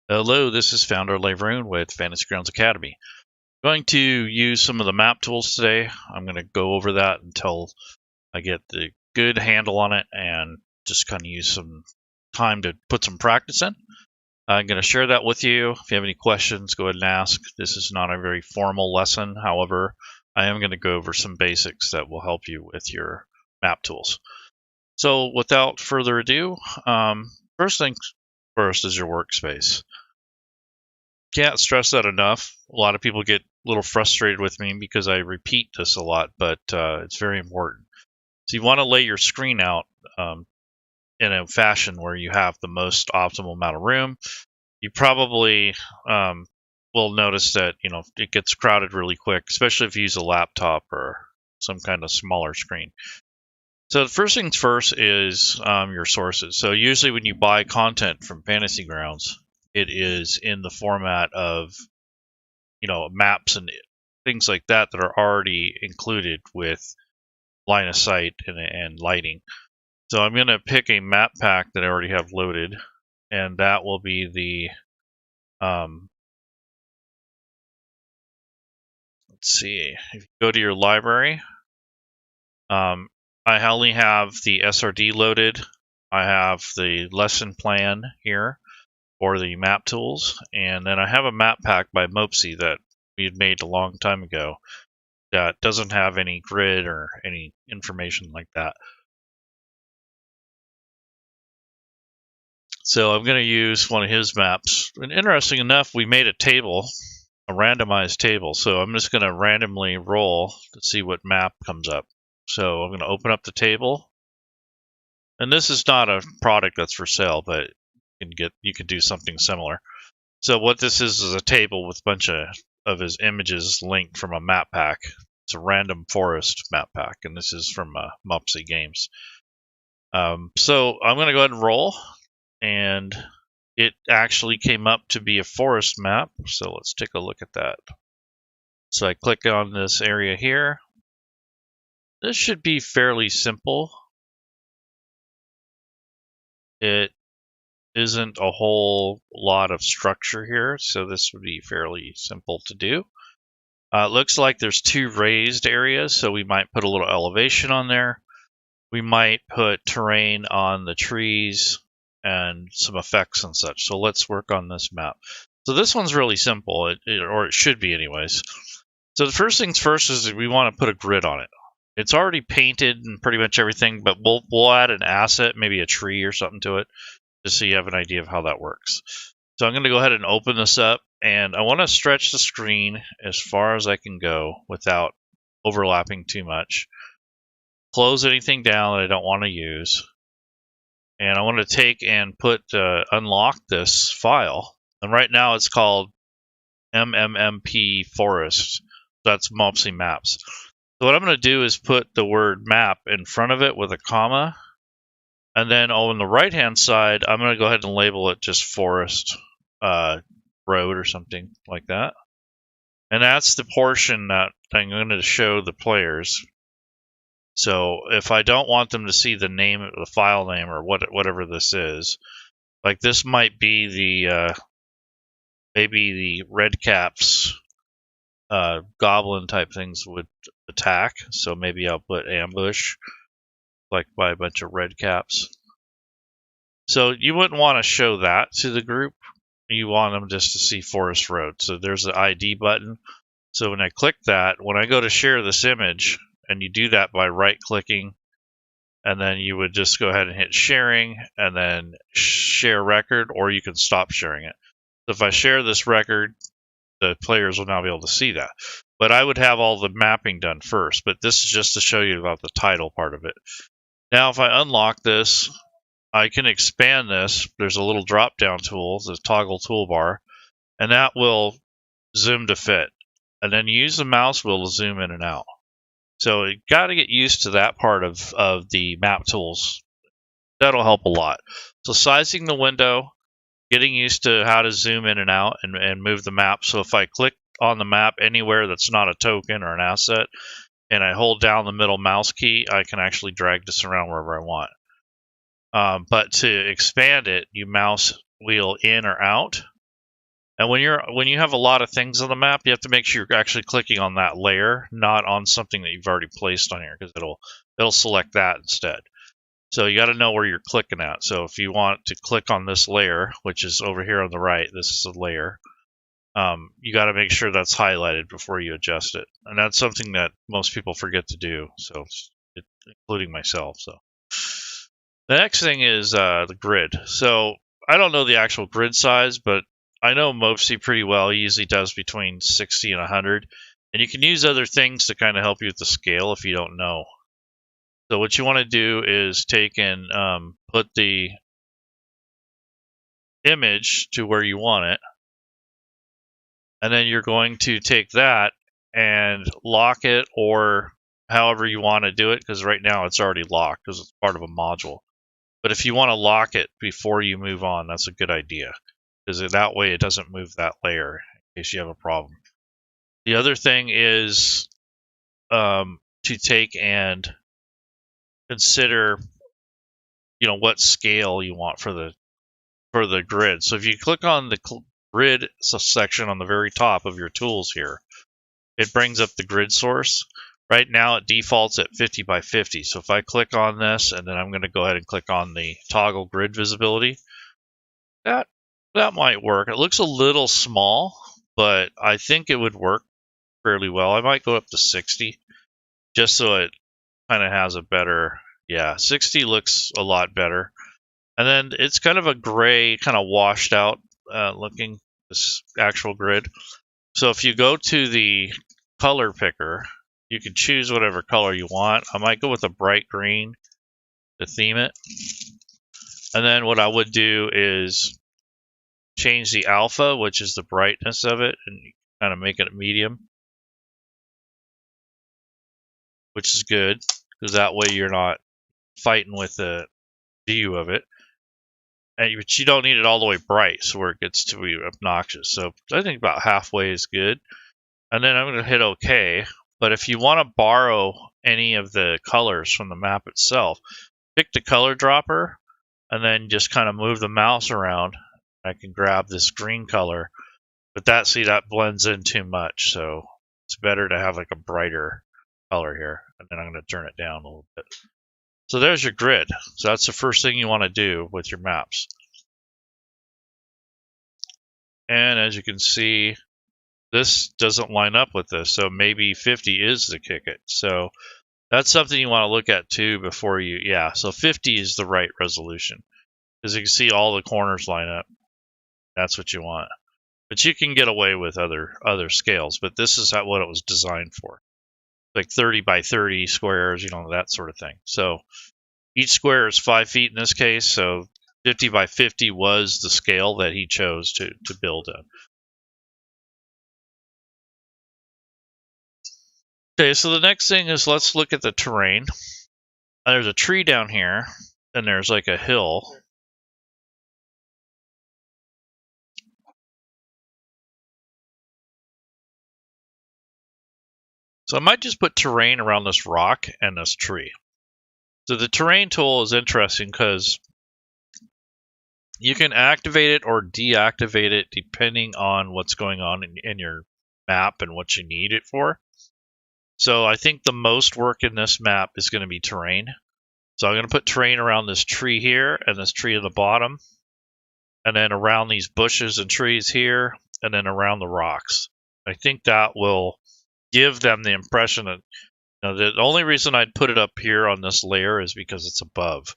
Hello, this is Founder Laveroon with Fantasy Grounds Academy. I'm going to use some of the map tools today. I'm going to go over that until I get the good handle on it and just kind of use some time to put some practice in. I'm going to share that with you. If you have any questions, go ahead and ask. This is not a very formal lesson. However, I am going to go over some basics that will help you with your map tools. So without further ado, first things first is your workspace. Can't stress that enough. A lot of people get a little frustrated with me because I repeat this a lot, but it's very important. So you want to lay your screen out in a fashion where you have the most optimal amount of room. You probably will notice that it gets crowded really quick, especially if you use a laptop or some kind of smaller screen. So the first things first is your sources. So usually when you buy content from Fantasy Grounds, it is in the format of maps and things like that that are already included with line of sight and lighting. So I'm going to pick a map pack that I already have loaded, and that will be the let's see, if you go to your library, I only have the SRD loaded. I have the lesson plan here for the map tools, and then I have a map pack by Moepsii that we had made a long time ago that doesn't have any grid or any information like that. So I'm going to use one of his maps. And interesting enough, we made a table, a randomized table. So I'm just going to randomly roll to see what map comes up. So I'm going to open up the table. And this is not a product that's for sale, but you can do something similar. So what this is a table with a bunch of his images linked from a map pack. It's a random forest map pack, and this is from Moepsii Games. So I'm going to go ahead and roll, and it actually came up to be a forest map. So let's take a look at that. So I click on this area here. This should be fairly simple. It isn't a whole lot of structure here, so this would be fairly simple to do. It looks like there's two raised areas, so we might put a little elevation on there. We might put terrain on the trees and some effects and such. So let's work on this map. So this one's really simple, or it should be anyways. So the first things first is we want to put a grid on it. It's already painted and pretty much everything, but we'll add an asset, maybe a tree or something to it, just so you have an idea of how that works. So I'm going to go ahead and open this up, and I want to stretch the screen as far as I can go without overlapping too much. Close anything down that I don't want to use. And I want to take and unlock this file. And right now it's called MMMP Forest. That's Moepsii Maps. So what I'm going to do is put the word map in front of it with a comma. And then on the right-hand side, I'm going to go ahead and label it just Forest Road or something like that. And that's the portion that I'm going to show the players. So if I don't want them to see the name, the file name, or whatever this is, like this might be the maybe the red caps goblin type things would attack. So maybe I'll put ambush, like by a bunch of red caps. So you wouldn't want to show that to the group. You want them just to see Forest Road. So there's the ID button. So when I click that, when I go to share this image, and you do that by right-clicking, and then you would just go ahead and hit sharing, and then share record, or you can stop sharing it. So if I share this record, the players will now be able to see that. But I would have all the mapping done first, but this is just to show you about the title part of it. Now if I unlock this, I can expand this. There's a little drop-down tool, the toggle toolbar, and that will zoom to fit. And then use the mouse wheel to zoom in and out. So you got to get used to that part of the map tools. That'll help a lot. So sizing the window, getting used to how to zoom in and out and move the map. So if I click on the map anywhere that's not a token or an asset, and I hold down the middle mouse key, I can actually drag this around wherever I want. But to expand it, you mouse wheel in or out, And when you have a lot of things on the map, you have to make sure you're actually clicking on that layer, not on something that you've already placed on here, because it'll select that instead. So you got to know where you're clicking at. So if you want to click on this layer, which is over here on the right, this is a layer. You got to make sure that's highlighted before you adjust it, and that's something that most people forget to do. So, including myself. So, the next thing is the grid. So I don't know the actual grid size, but I know Moepsii pretty well. He usually does between 60 and 100, and you can use other things to kind of help you with the scale if you don't know. So what you want to do is take and put the image to where you want it. And then you're going to take that and lock it, or however you want to do it, because right now it's already locked because it's part of a module. But if you want to lock it before you move on, that's a good idea, because that way it doesn't move that layer in case you have a problem. The other thing is to take and consider, what scale you want for the grid. So if you click on the grid section on the very top of your tools here, it brings up the grid source. Right now it defaults at 50 by 50. So if I click on this, and then I'm going to go ahead and click on the toggle grid visibility, that might work. It looks a little small, but I think it would work fairly well. I might go up to 60 just so it kind of has a better, 60 looks a lot better. And then it's kind of a gray, kind of washed out looking, this actual grid. So if you go to the color picker, you can choose whatever color you want. I might go with a bright green to theme it. And then what I would do is change the alpha, which is the brightness of it, and kind of make it medium, which is good, because that way you're not fighting with the view of it. But you don't need it all the way bright, so where it gets to be obnoxious. So I think about halfway is good. And then I'm going to hit OK. But if you want to borrow any of the colors from the map itself, pick the color dropper and then just kind of move the mouse around. I can grab this green color, but that blends in too much. So it's better to have like a brighter color here. And then I'm going to turn it down a little bit. So there's your grid. So that's the first thing you want to do with your maps. And as you can see, this doesn't line up with this, so maybe 50 is the kick it. So that's something you want to look at too before you, so 50 is the right resolution, because you can see all the corners line up. That's what you want. But you can get away with other scales, but this is what it was designed for. Like 30 by 30 squares, that sort of thing. So each square is 5 feet in this case, so 50 by 50 was the scale that he chose to build in. Okay, so the next thing is, let's look at the terrain. There's a tree down here, and there's like a hill. So I might just put terrain around this rock and this tree. So the terrain tool is interesting because you can activate it or deactivate it depending on what's going on in your map and what you need it for. So I think the most work in this map is going to be terrain. So I'm going to put terrain around this tree here and this tree at the bottom, and then around these bushes and trees here, and then around the rocks. I think that will give them the impression that the only reason I'd put it up here on this layer is because it's above,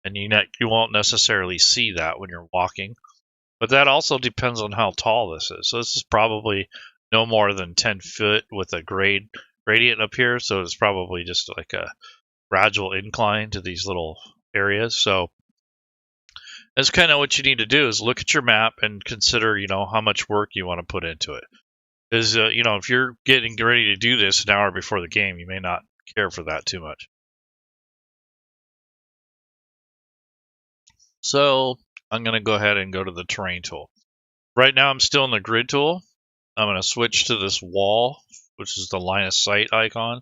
and you won't necessarily see that when you're walking. But that also depends on how tall this is. So this is probably no more than 10 foot with a gradient up here. So it's probably just like a gradual incline to these little areas. So that's kind of what you need to do, is look at your map and consider, how much work you want to put into it. Because, if you're getting ready to do this an hour before the game, you may not care for that too much. So I'm going to go ahead and go to the terrain tool. Right now I'm still in the grid tool. I'm going to switch to this wall, which is the line of sight icon.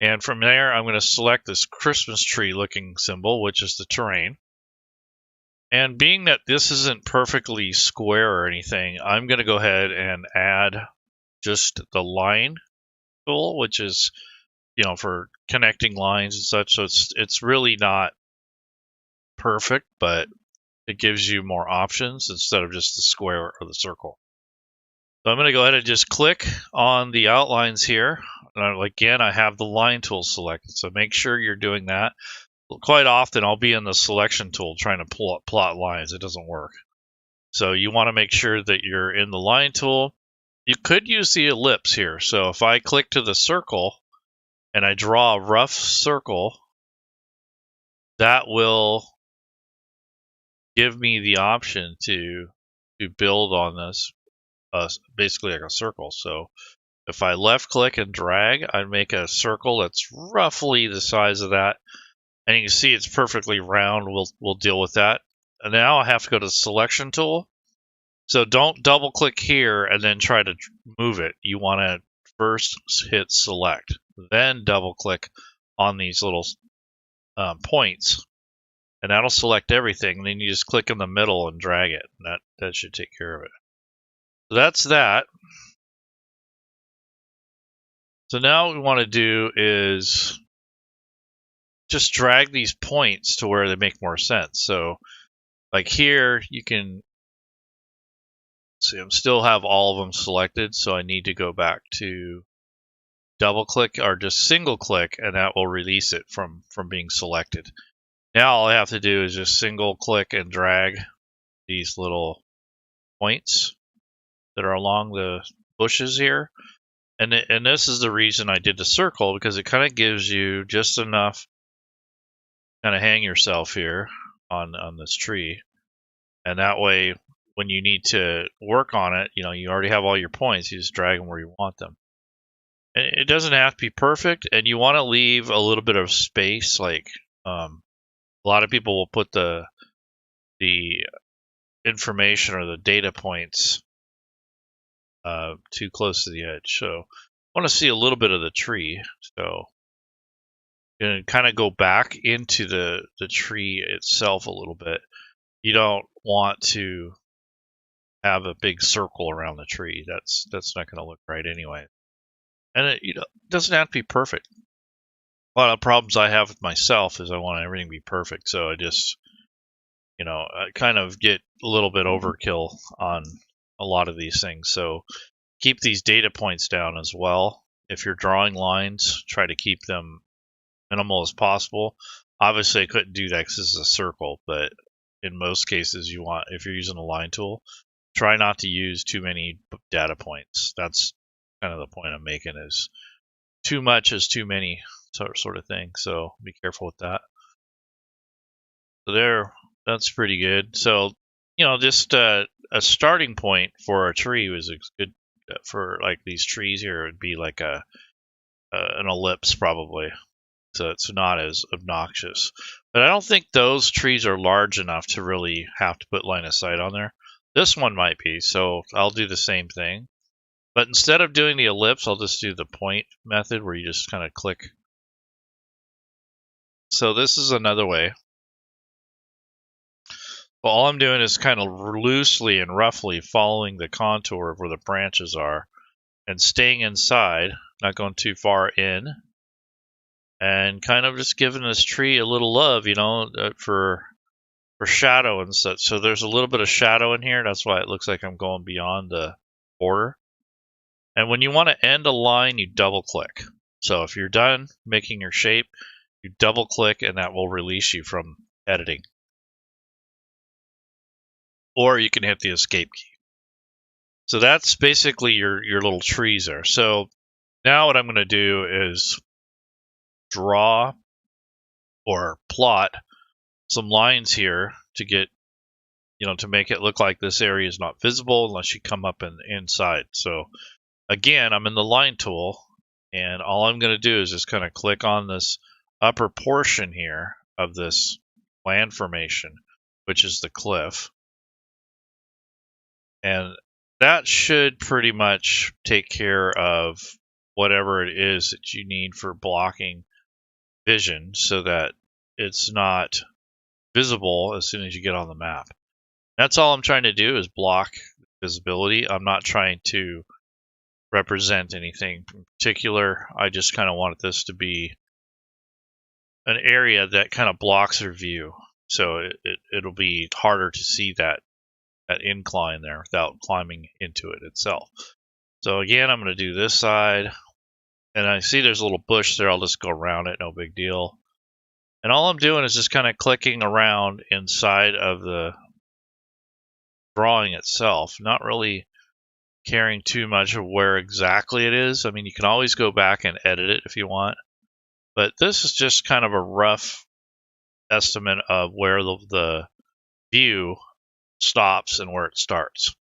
And from there, I'm going to select this Christmas tree looking symbol, which is the terrain. And being that this isn't perfectly square or anything, I'm going to go ahead and add just the line tool, which is, for connecting lines and such. So it's really not perfect, but it gives you more options instead of just the square or the circle. So I'm going to go ahead and just click on the outlines here. Again, I have the line tool selected, so make sure you're doing that. Quite often, I'll be in the selection tool trying to plot lines. It doesn't work. So you want to make sure that you're in the line tool. You could use the ellipse here. So if I click to the circle and I draw a rough circle, that will give me the option to build on this, basically like a circle. So if I left click and drag, I'd make a circle that's roughly the size of that. And you can see it's perfectly round. We'll deal with that. And now I have to go to the selection tool. So don't double click here and then try to move it. You want to first hit select, then double click on these little points, and that'll select everything. And then you just click in the middle and drag it. And that should take care of it. So that's that. So now what we want to do is just drag these points to where they make more sense. So like here, you can see I still have all of them selected, so I need to go back to double click or just single click, and that will release it from being selected. Now all I have to do is just single click and drag these little points that are along the bushes here. And this is the reason I did the circle, because it kind of gives you just enough kind of hang yourself here on this tree. And that way, when you need to work on it, you already have all your points. You just drag them where you want them. And it doesn't have to be perfect, and you want to leave a little bit of space. Like a lot of people will put the information or the data points too close to the edge. So I want to see a little bit of the tree. So you're going to kind of go back into the tree itself a little bit. You don't want to have a big circle around the tree. That's not going to look right anyway. And it doesn't have to be perfect. A lot of problems I have with myself is I want everything to be perfect. So I just, I kind of get a little bit overkill on a lot of these things. So keep these data points down as well. If you're drawing lines, try to keep them minimal as possible. Obviously, I couldn't do that because this is a circle, but in most cases, if you're using a line tool, try not to use too many data points. That's kind of the point I'm making, is too much is too many sort of thing. So be careful with that. So that's pretty good. So, just a starting point for a tree was good for like these trees here. It would be like an ellipse probably. So it's not as obnoxious. But I don't think those trees are large enough to really have to put line of sight on there. This one might be, so I'll do the same thing. But instead of doing the ellipse, I'll just do the point method where you just kind of click. So this is another way. Well, all I'm doing is kind of loosely and roughly following the contour of where the branches are and staying inside, not going too far in, and kind of just giving this tree a little love, for shadow and such. So there's a little bit of shadow in here. That's why it looks like I'm going beyond the border. And when you want to end a line, you double click. So if you're done making your shape, you double click and that will release you from editing. Or you can hit the escape key. So that's basically your little trees there. So now what I'm going to do is draw or plot some lines here to get, to make it look like this area is not visible unless you come up inside. So again, I'm in the line tool, and all I'm going to do is just kind of click on this upper portion here of this land formation, which is the cliff. And that should pretty much take care of whatever it is that you need for blocking vision so that it's not visible as soon as you get on the map. That's all I'm trying to do is block visibility. I'm not trying to represent anything in particular. I just kind of wanted this to be an area that kind of blocks your view. So it'll be harder to see that incline there without climbing into it itself. So again, I'm going to do this side. And I see there's a little bush there. I'll just go around it. No big deal. And all I'm doing is just kind of clicking around inside of the drawing itself. Not really caring too much of where exactly it is. I mean, you can always go back and edit it if you want. But this is just kind of a rough estimate of where the view stops and where it starts.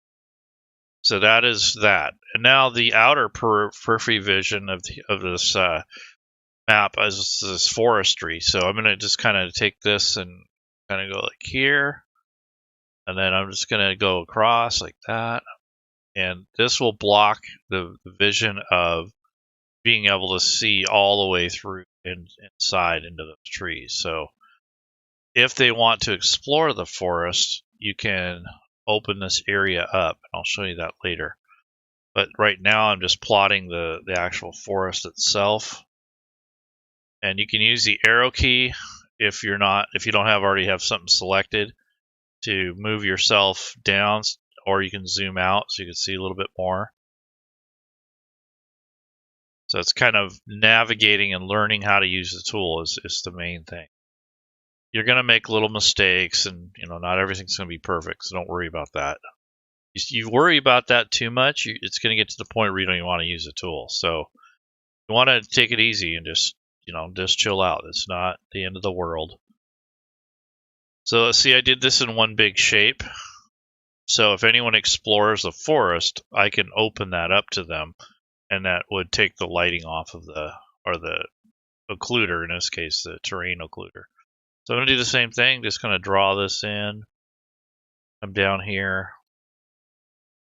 So that is that. And now the outer periphery vision of this map is this forestry. So I'm going to just kind of take this and kind of go like here. And then I'm just going to go across like that. And this will block the vision of being able to see all the way through inside into those trees. So if they want to explore the forest, you can open this area up. I'll show you that later. But right now I'm just plotting the actual forest itself. And you can use the arrow key if you don't already have something selected to move yourself down, or you can zoom out so you can see a little bit more. So it's kind of navigating and learning how to use the tool is the main thing. You're going to make little mistakes, and not everything's going to be perfect, so don't worry about that. You worry about that too much, it's going to get to the point where you don't even want to use the tool. So you want to take it easy and just chill out. It's not the end of the world. So let's see, I did this in one big shape. So if anyone explores the forest, I can open that up to them, and that would take the lighting off of the occluder, in this case, the terrain occluder. So I'm going to do the same thing, just going to draw this in. I'm down here,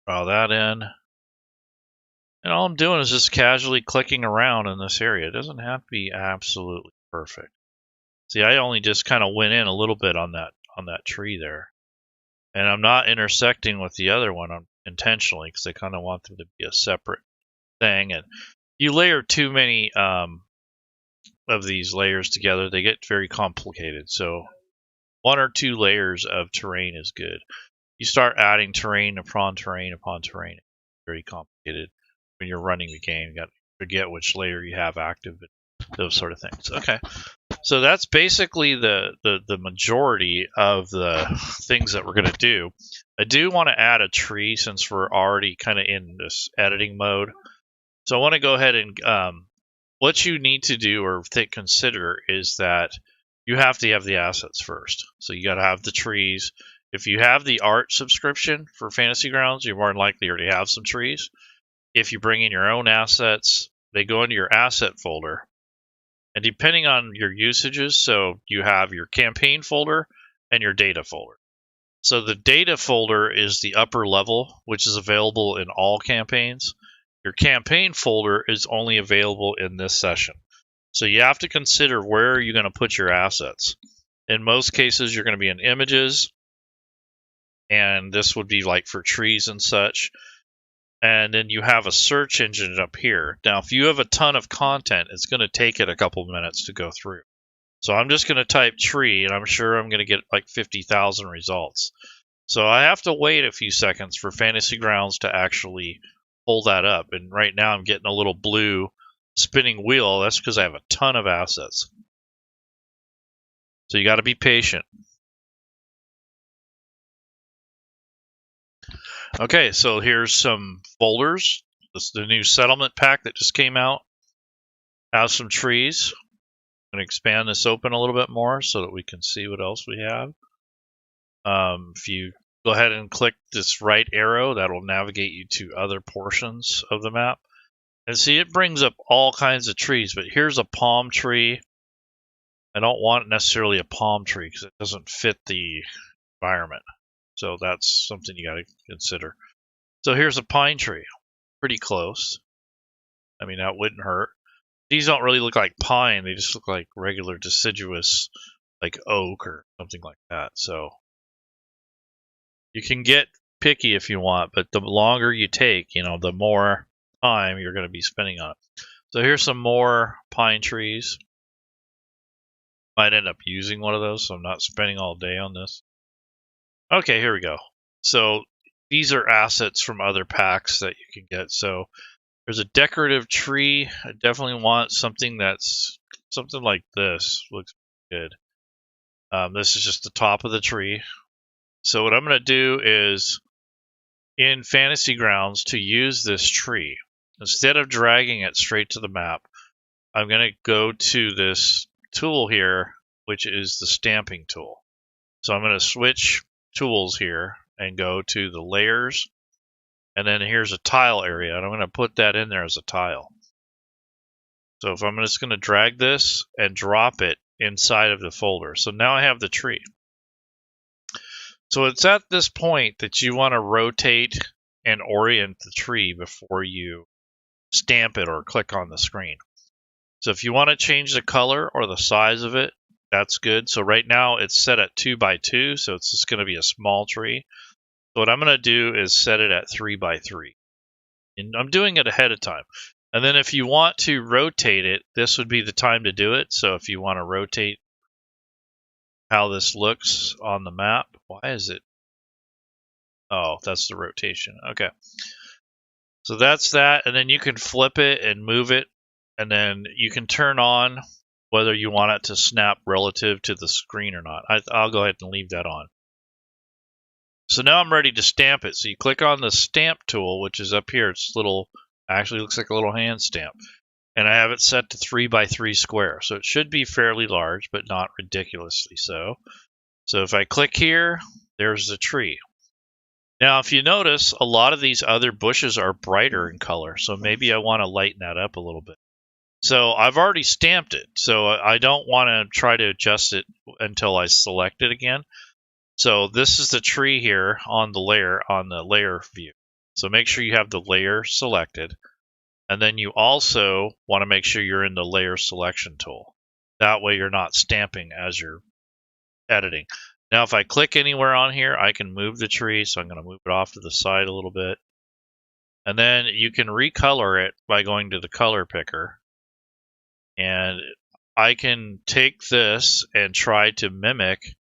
draw that in. And all I'm doing is just casually clicking around in this area. It doesn't have to be absolutely perfect. See, I only just kind of went in a little bit on that tree there. And I'm not intersecting with the other one intentionally because I kind of want them to be a separate thing. And you layer too many of these layers together, they get very complicated. So 1 or 2 layers of terrain is good. You start adding terrain upon terrain upon terrain. It's very complicated when you're running the game. You got to forget which layer you have active, those sort of things. Okay. So that's basically the majority of the things that we're going to do. I do want to add a tree since we're already kind of in this editing mode. So I want to go ahead and what you need to do or consider is that you have to have the assets first. So you got to have the trees. If you have the art subscription for Fantasy Grounds, you more than likely already have some trees. If you bring in your own assets, they go into your asset folder. And depending on your usages, so you have your campaign folder and your data folder. So the data folder is the upper level, which is available in all campaigns. Your campaign folder is only available in this session. So you have to consider where you're going to put your assets. In most cases, you're going to be in images, and this would be like for trees and such. And then you have a search engine up here. Now, if you have a ton of content, it's going to take it a couple minutes to go through. So I'm just going to type tree, and I'm sure I'm going to get like 50,000 results. So I have to wait a few seconds for Fantasy Grounds to actually pull that up. And right now I'm getting a little blue spinning wheel. That's because I have a ton of assets. So you got to be patient. Okay, so here's some folders. This is the new settlement pack that just came out. Has some trees. I'm going to expand this open a little bit more so that we can see what else we have. If you go ahead and click this right arrow, that will navigate you to other portions of the map. And see, it brings up all kinds of trees, but here's a palm tree. I don't want necessarily a palm tree because it doesn't fit the environment. So that's something you got to consider. So here's a pine tree. Pretty close. I mean, that wouldn't hurt. These don't really look like pine. They just look like regular deciduous like oak or something like that. So you can get picky if you want, but the longer you take, the more time you're going to be spending on it. So here's some more pine trees. Might end up using one of those, so I'm not spending all day on this. Okay, here we go. So these are assets from other packs that you can get. So there's a decorative tree. I definitely want something that's something like this. Looks good. This is just the top of the tree. So what I'm going to do is, in Fantasy Grounds, to use this tree, instead of dragging it straight to the map, I'm going to go to this tool here, which is the stamping tool. So I'm going to switch tools here and go to the layers, and then here's a tile area, and I'm going to put that in there as a tile. So if I'm just going to drag this and drop it inside of the folder. So now I have the tree. So it's at this point that you want to rotate and orient the tree before you stamp it or click on the screen. So if you want to change the color or the size of it, that's good. So right now it's set at 2 by 2, so it's just going to be a small tree. So what I'm going to do is set it at 3 by 3. And I'm doing it ahead of time. And then if you want to rotate it, this would be the time to do it. So if you want to rotate how this looks on the map, why is it? Oh, that's the rotation. Okay. So that's that. And then you can flip it and move it. And then you can turn on whether you want it to snap relative to the screen or not. I'll go ahead and leave that on. So now I'm ready to stamp it. So you click on the stamp tool, which is up here. It's little, actually looks like a little hand stamp. And I have it set to 3 by 3 square. So it should be fairly large, but not ridiculously so. So if I click here, there's the tree. Now, if you notice, a lot of these other bushes are brighter in color. So maybe I want to lighten that up a little bit. So I've already stamped it. So I don't want to try to adjust it until I select it again. So this is the tree here on the layer view. So make sure you have the layer selected. And then you also want to make sure you're in the layer selection tool. That way you're not stamping as you're editing. Now if I click anywhere on here, I can move the tree. So I'm going to move it off to the side a little bit. And then you can recolor it by going to the color picker. And I can take this and try to mimic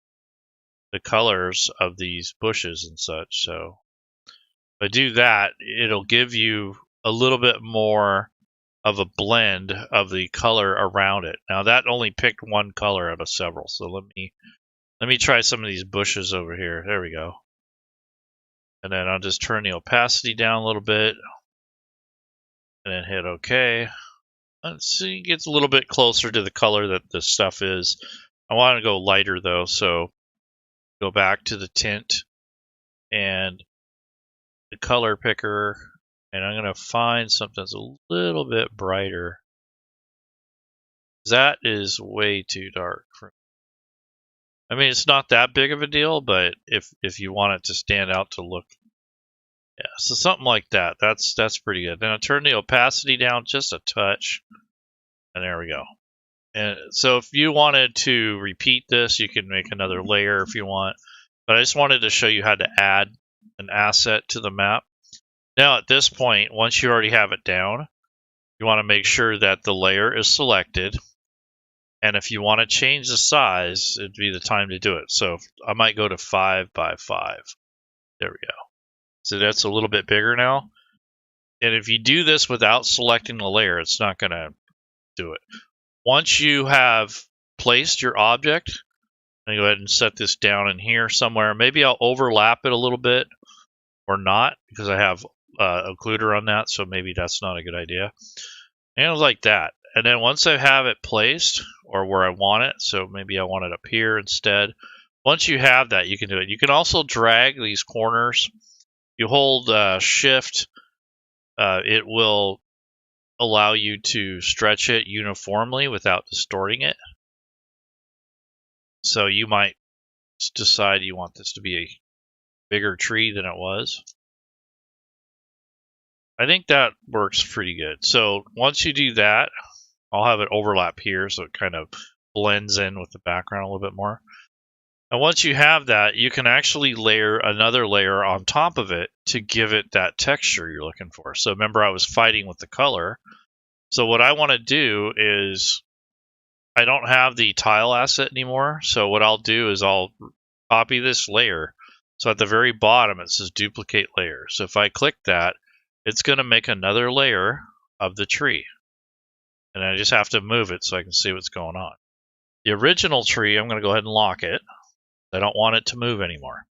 the colors of these bushes and such. So if I do that, it'll give you a little bit more of a blend of the color around it. Now that only picked one color out of several. So let me try some of these bushes over here. There we go. And then I'll just turn the opacity down a little bit and then hit OK. And see, it gets a little bit closer to the color that this stuff is. I want to go lighter though, so go back to the tint and the color picker, and I'm going to find something that's a little bit brighter. That is way too dark for me. I mean, it's not that big of a deal, but if you want it to stand out to look, yeah, so something like that. That's pretty good. Then I'll turn the opacity down just a touch, and there we go. And so if you wanted to repeat this, you can make another layer if you want. But I just wanted to show you how to add an asset to the map. Now at this point, once you already have it down, you want to make sure that the layer is selected. And if you want to change the size, it'd be the time to do it. So I might go to 5 by 5. There we go. So that's a little bit bigger now. And if you do this without selecting the layer, it's not going to do it. Once you have placed your object, I'm going to go ahead and set this down in here somewhere. Maybe I'll overlap it a little bit or not because I have occluder on that, so maybe that's not a good idea. And like that. And then once I have it placed or where I want it, so maybe I want it up here instead. Once you have that, you can do it. You can also drag these corners. You hold Shift, it will allow you to stretch it uniformly without distorting it. So you might decide you want this to be a bigger tree than it was. I think that works pretty good. So once you do that, I'll have it overlap here so it kind of blends in with the background a little bit more. And once you have that, you can actually layer another layer on top of it to give it that texture you're looking for. So remember, I was fighting with the color. So what I want to do is, I don't have the tile asset anymore. So what I'll do is I'll copy this layer. So at the very bottom, it says duplicate layer. So if I click that, it's going to make another layer of the tree. And I just have to move it so I can see what's going on. The original tree, I'm going to go ahead and lock it. I don't want it to move anymore.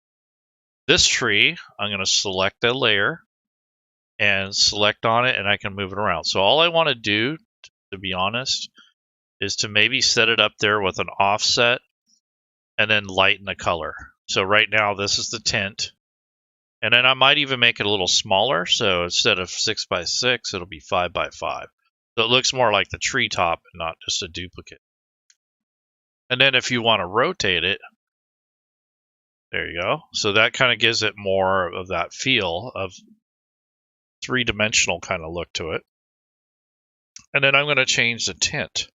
This tree, I'm going to select a layer and select on it, and I can move it around. So all I want to do, to be honest, is to maybe set it up there with an offset and then lighten the color. So right now, this is the tint. And then I might even make it a little smaller. So instead of 6 by 6, it'll be 5 by 5. So it looks more like the treetop and not just a duplicate. And then if you want to rotate it, there you go. So that kind of gives it more of that feel of three-dimensional kind of look to it. And then I'm going to change the tint.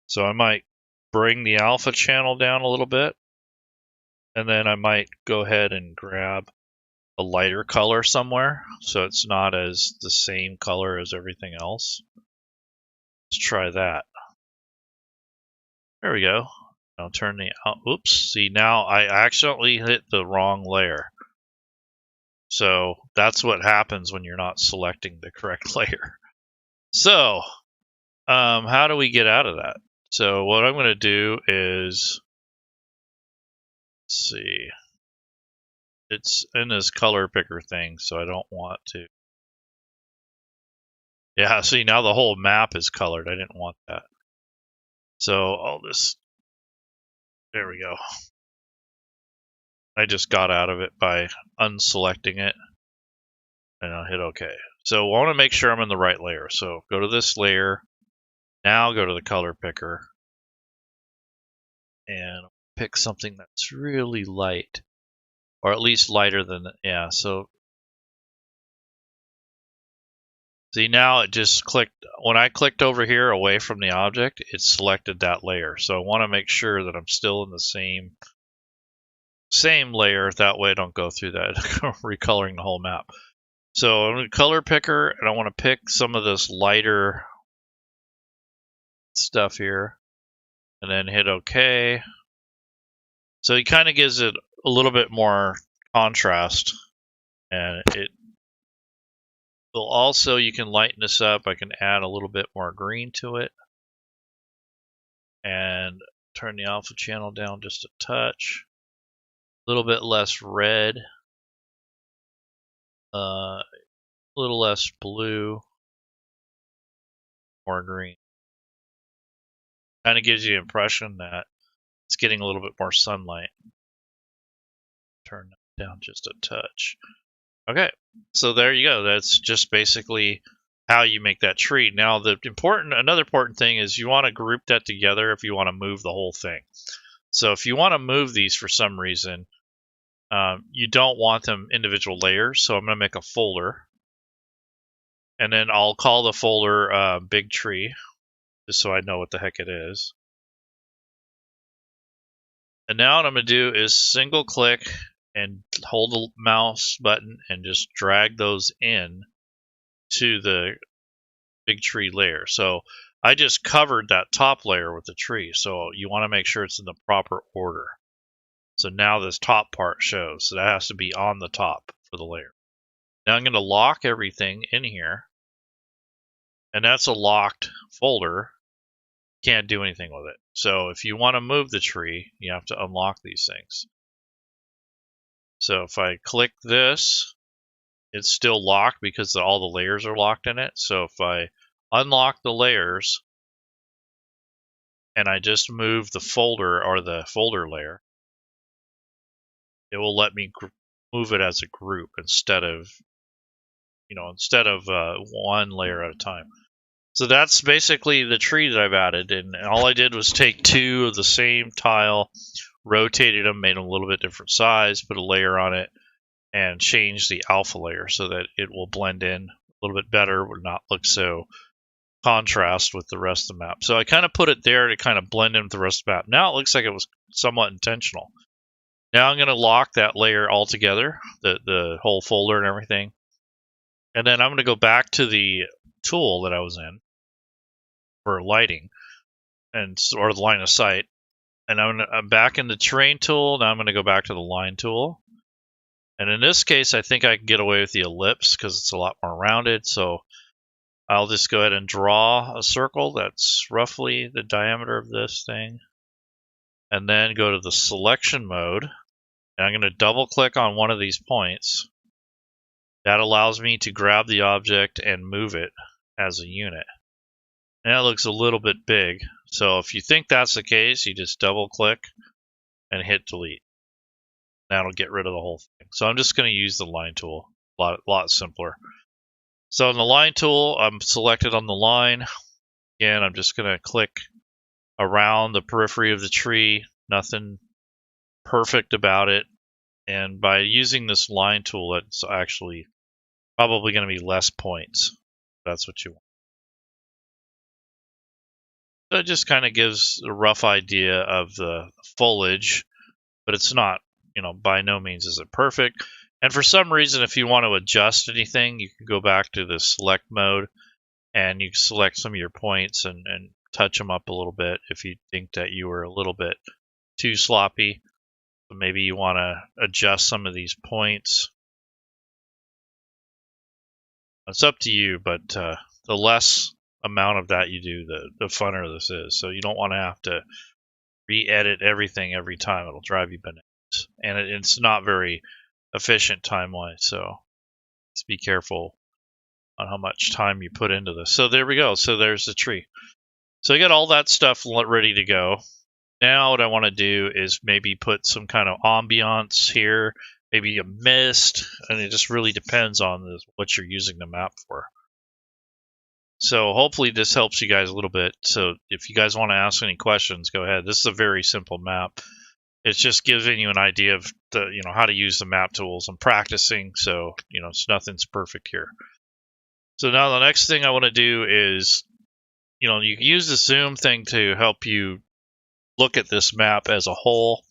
So I might bring the alpha channel down a little bit. And then I might go ahead and grab a lighter color somewhere, so it's not as the same color as everything else. Let's try that. There we go. I'll turn the out. Oops. See, now I accidentally hit the wrong layer. So that's what happens when you're not selecting the correct layer. So how do we get out of that? So what I'm going to do is, let's see. It's in this color picker thing, so I don't want to. Yeah, see, now the whole map is colored. I didn't want that. So I'll just, there we go. I just got out of it by unselecting it, and I'll hit OK. So I want to make sure I'm in the right layer. So go to this layer. Now go to the color picker and pick something that's really light, or at least lighter than, yeah. So see, now it just clicked. When I clicked over here away from the object, it selected that layer. So I want to make sure that I'm still in the same layer. That way I don't go through that recoloring the whole map. So I'm going to color picker, and I want to pick some of this lighter stuff here, and then hit OK. So it kind of gives it a little bit more contrast, and it will also, you can lighten this up. I can add a little bit more green to it, and turn the alpha channel down just a touch. A little bit less red, a little less blue, more green. Kind of gives you the impression that it's getting a little bit more sunlight. Turn that down just a touch. Okay, so there you go. That's just basically how you make that tree. Now, another important thing is you want to group that together if you want to move the whole thing. So if you want to move these for some reason, you don't want them individual layers. So I'm going to make a folder, and then I'll call the folder Big Tree, just so I know what the heck it is. And now what I'm going to do is single click and hold the mouse button and just drag those in to the Big Tree layer. So I just covered that top layer with the tree. So you want to make sure it's in the proper order. So now this top part shows. So that has to be on the top for the layer. Now I'm going to lock everything in here. And that's a locked folder. Can't do anything with it. So if you want to move the tree, you have to unlock these things. So if I click this, it's still locked because all the layers are locked in it. So if I unlock the layers and I just move the folder or the folder layer, it will let me move it as a group instead of one layer at a time. So that's basically the tree that I've added, and all I did was take two of the same tile, rotated them, made them a little bit different size, put a layer on it, and change the alpha layer so that it will blend in a little bit better, will not look so contrast with the rest of the map. So I kind of put it there to kind of blend in with the rest of the map. Now it looks like it was somewhat intentional. Now I'm going to lock that layer all together, the whole folder and everything. And then I'm going to go back to the tool that I was in for lighting or the line of sight. And I'm back in the terrain tool. Now I'm going to go back to the line tool. And in this case, I think I can get away with the ellipse because it's a lot more rounded. So I'll just go ahead and draw a circle that's roughly the diameter of this thing. And then go to the selection mode. And I'm going to double click on one of these points. That allows me to grab the object and move it as a unit. And that looks a little bit big. So if you think that's the case, you just double click and hit delete. That'll get rid of the whole thing. So I'm just going to use the line tool. A lot simpler. So in the line tool, I'm selected on the line. Again, I'm just going to click around the periphery of the tree. Nothing perfect about it. And by using this line tool, it's actually probably going to be less points. That's what you want. So it just kind of gives a rough idea of the foliage, but it's not, by no means is it perfect. And for some reason, if you want to adjust anything, you can go back to the select mode and you can select some of your points and touch them up a little bit if you think that you were a little bit too sloppy. So maybe you want to adjust some of these points. It's up to you, but the less amount of that you do, the funner this is. So you don't want to have to re-edit everything every time. It'll drive you bananas. And it's not very efficient time-wise, so just be careful on how much time you put into this. So there we go. So there's the tree. So I got all that stuff ready to go. Now what I want to do is maybe put some kind of ambiance here, maybe a mist, and it just really depends on what you're using the map for. So hopefully this helps you guys a little bit. So if you guys want to ask any questions, go ahead. This is a very simple map. It's just giving you an idea of how to use the map tools. I'm practicing, so nothing's perfect here. So now the next thing I want to do is, you can use the zoom thing to help you look at this map as a whole.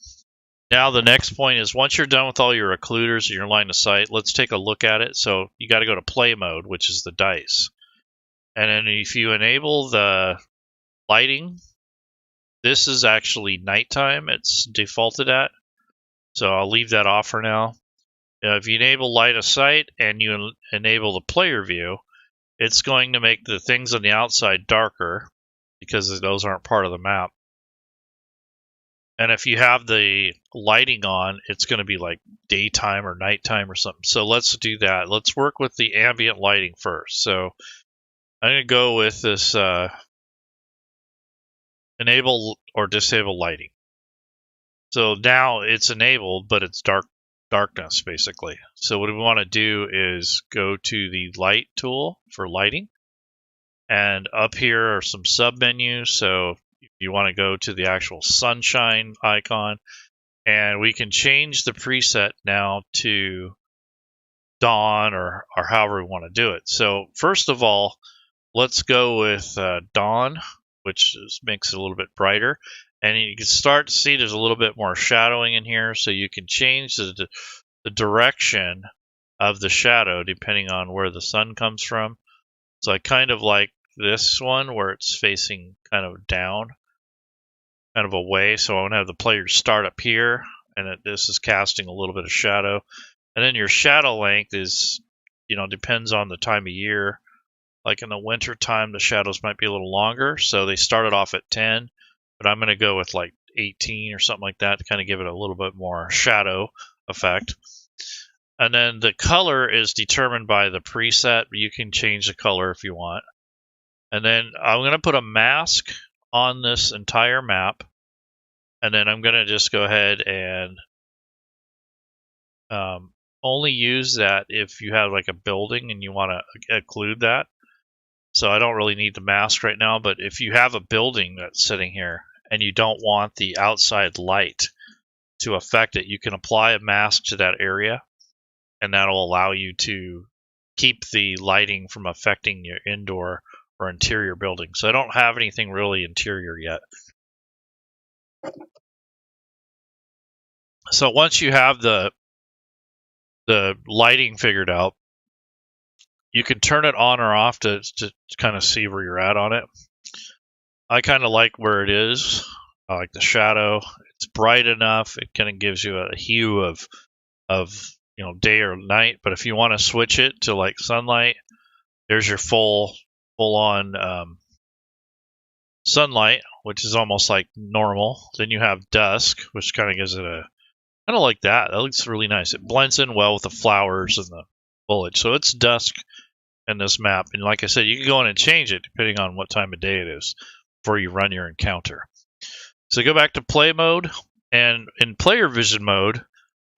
Now the next point is once you're done with all your occluders and your line of sight, let's take a look at it. So you got to go to play mode, which is the dice. And then if you enable the lighting, this is actually nighttime. It's defaulted at. So I'll leave that off for now. If you enable line of sight and you enable the player view, it's going to make the things on the outside darker because those aren't part of the map. And if you have the lighting on, it's going to be like daytime or nighttime or something. So let's do that. Let's work with the ambient lighting first. So I'm going to go with this enable or disable lighting. So now it's enabled, but it's darkness basically. So what we want to do is go to the light tool for lighting. And up here are some submenus. So if you want to go to the actual sunshine icon, and we can change the preset now to dawn or however we want to do it. So first of all, let's go with dawn, which makes it a little bit brighter. And you can start to see there's a little bit more shadowing in here, so you can change the direction of the shadow depending on where the sun comes from. So I kind of like this one where it's facing kind of down, kind of away. So I want to have the player start up here, and this is casting a little bit of shadow. And then your shadow length is, depends on the time of year. Like in the winter time, the shadows might be a little longer. So they started off at 10, but I'm going to go with like 18 or something like that to kind of give it a little bit more shadow effect. And then the color is determined by the preset. You can change the color if you want. And then I'm going to put a mask on this entire map. And then I'm going to just go ahead and only use that if you have like a building and you want to occlude that. So I don't really need the mask right now, but if you have a building that's sitting here and you don't want the outside light to affect it, you can apply a mask to that area, and that'll allow you to keep the lighting from affecting your indoor or interior buildings. So I don't have anything really interior yet. So once you have the lighting figured out, you can turn it on or off to kind of see where you're at on it. I kind of like where it is. I like the shadow. It's bright enough. It kind of gives you a hue of day or night. But if you want to switch it to like sunlight, there's your full on sunlight, which is almost like normal. Then you have dusk, which kind of gives it a kind of like that. That looks really nice. It blends in well with the flowers and the foliage. So it's dusk in this map. And like I said, you can go in and change it depending on what time of day it is before you run your encounter. So go back to play mode, and in player vision mode,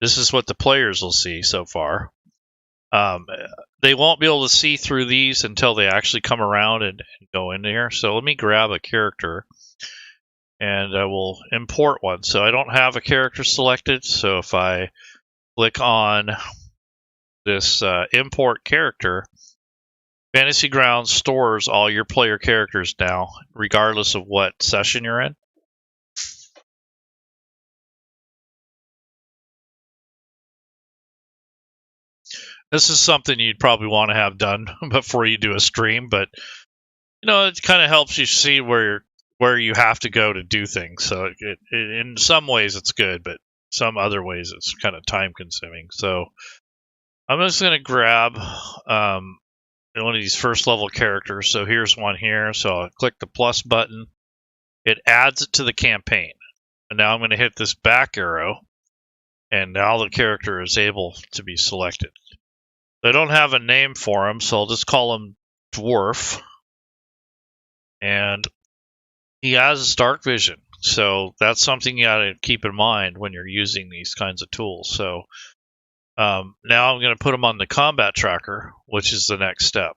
this is what the players will see so far. They won't be able to see through these until they actually come around and go in there. So let me grab a character, and I will import one. So I don't have a character selected, so if I click on this import character, Fantasy Grounds stores all your player characters now, regardless of what session you're in. This is something you'd probably want to have done before you do a stream, but it kind of helps you see where you have to go to do things. So in some ways it's good, but some other ways it's kind of time consuming. So I'm just going to grab one of these first level characters. So here's one here. So I'll click the plus button. It adds it to the campaign. And now I'm going to hit this back arrow, and now the character is able to be selected. I don't have a name for him, so I'll just call him Dwarf. And he has dark vision. So that's something you got to keep in mind when you're using these kinds of tools. So now I'm going to put him on the combat tracker, which is the next step.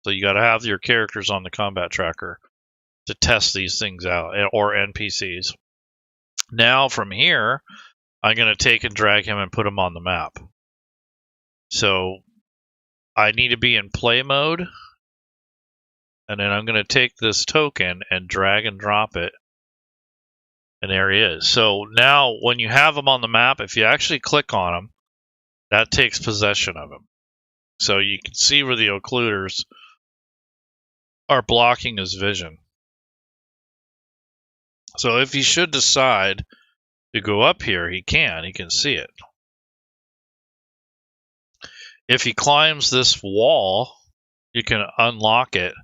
So you got to have your characters on the combat tracker to test these things out, or NPCs. Now from here, I'm going to take and drag him and put him on the map. So I need to be in play mode, and then I'm going to take this token and drag and drop it, and there he is. So now when you have him on the map, if you actually click on him, that takes possession of him. So you can see where the occluders are blocking his vision. So if he should decide to go up here, he can see it. If he climbs this wall, you can unlock it.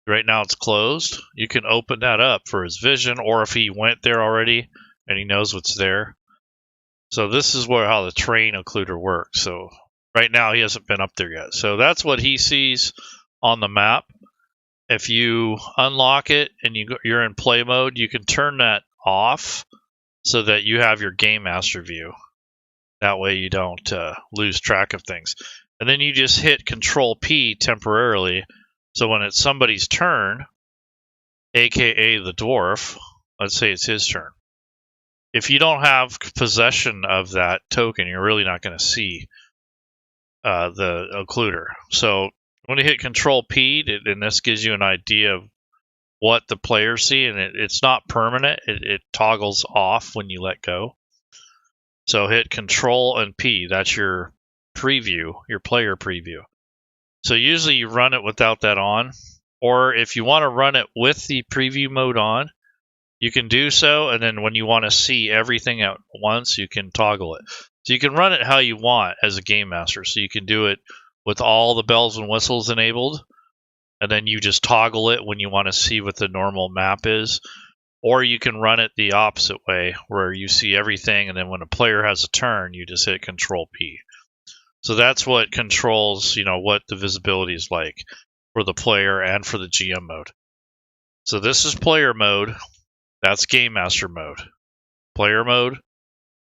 Right now it's closed. You can open that up for his vision, or if he went there already and he knows what's there. So this is how the terrain occluder works. So right now he hasn't been up there yet. So that's what he sees on the map. If you unlock it and you're in play mode, you can turn that off so that you have your Game Master view. That way you don't lose track of things. And then you just hit Control P temporarily. So when it's somebody's turn, aka the dwarf, let's say it's his turn. If you don't have possession of that token, you're really not going to see the occluder. So when you hit Control P, and this gives you an idea of what the players see, and it's not permanent. It toggles off when you let go. So hit Control and P. That's your preview, your player preview. So usually you run it without that on, or if you want to run it with the preview mode on, you can do so, and then when you want to see everything at once, you can toggle it. So you can run it how you want as a game master. So you can do it with all the bells and whistles enabled, and then you just toggle it when you want to see what the normal map is. Or you can run it the opposite way, where you see everything, and then when a player has a turn, you just hit Control P. So that's what controls, what the visibility is like for the player and for the GM mode. So this is player mode. That's Game Master mode. Player mode,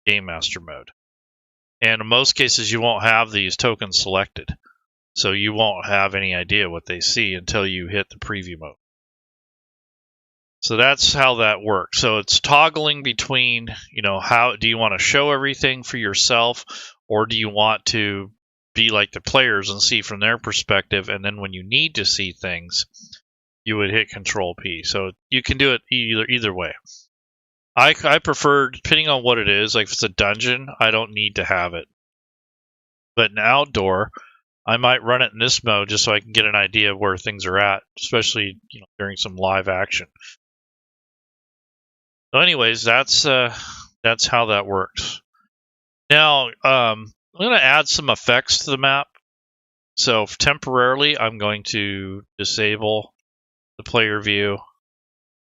Game Master mode. And in most cases, you won't have these tokens selected. So you won't have any idea what they see until you hit the preview mode. So that's how that works. So it's toggling between, how do you want to show everything for yourself, or do you want to be like the players and see from their perspective, and then when you need to see things, you would hit Control P. So you can do it either way. I prefer, depending on what it is, like if it's a dungeon, I don't need to have it. But an outdoor, I might run it in this mode just so I can get an idea of where things are at, especially during some live action. So anyways, that's how that works. Now, I'm going to add some effects to the map. So temporarily, I'm going to disable the player view.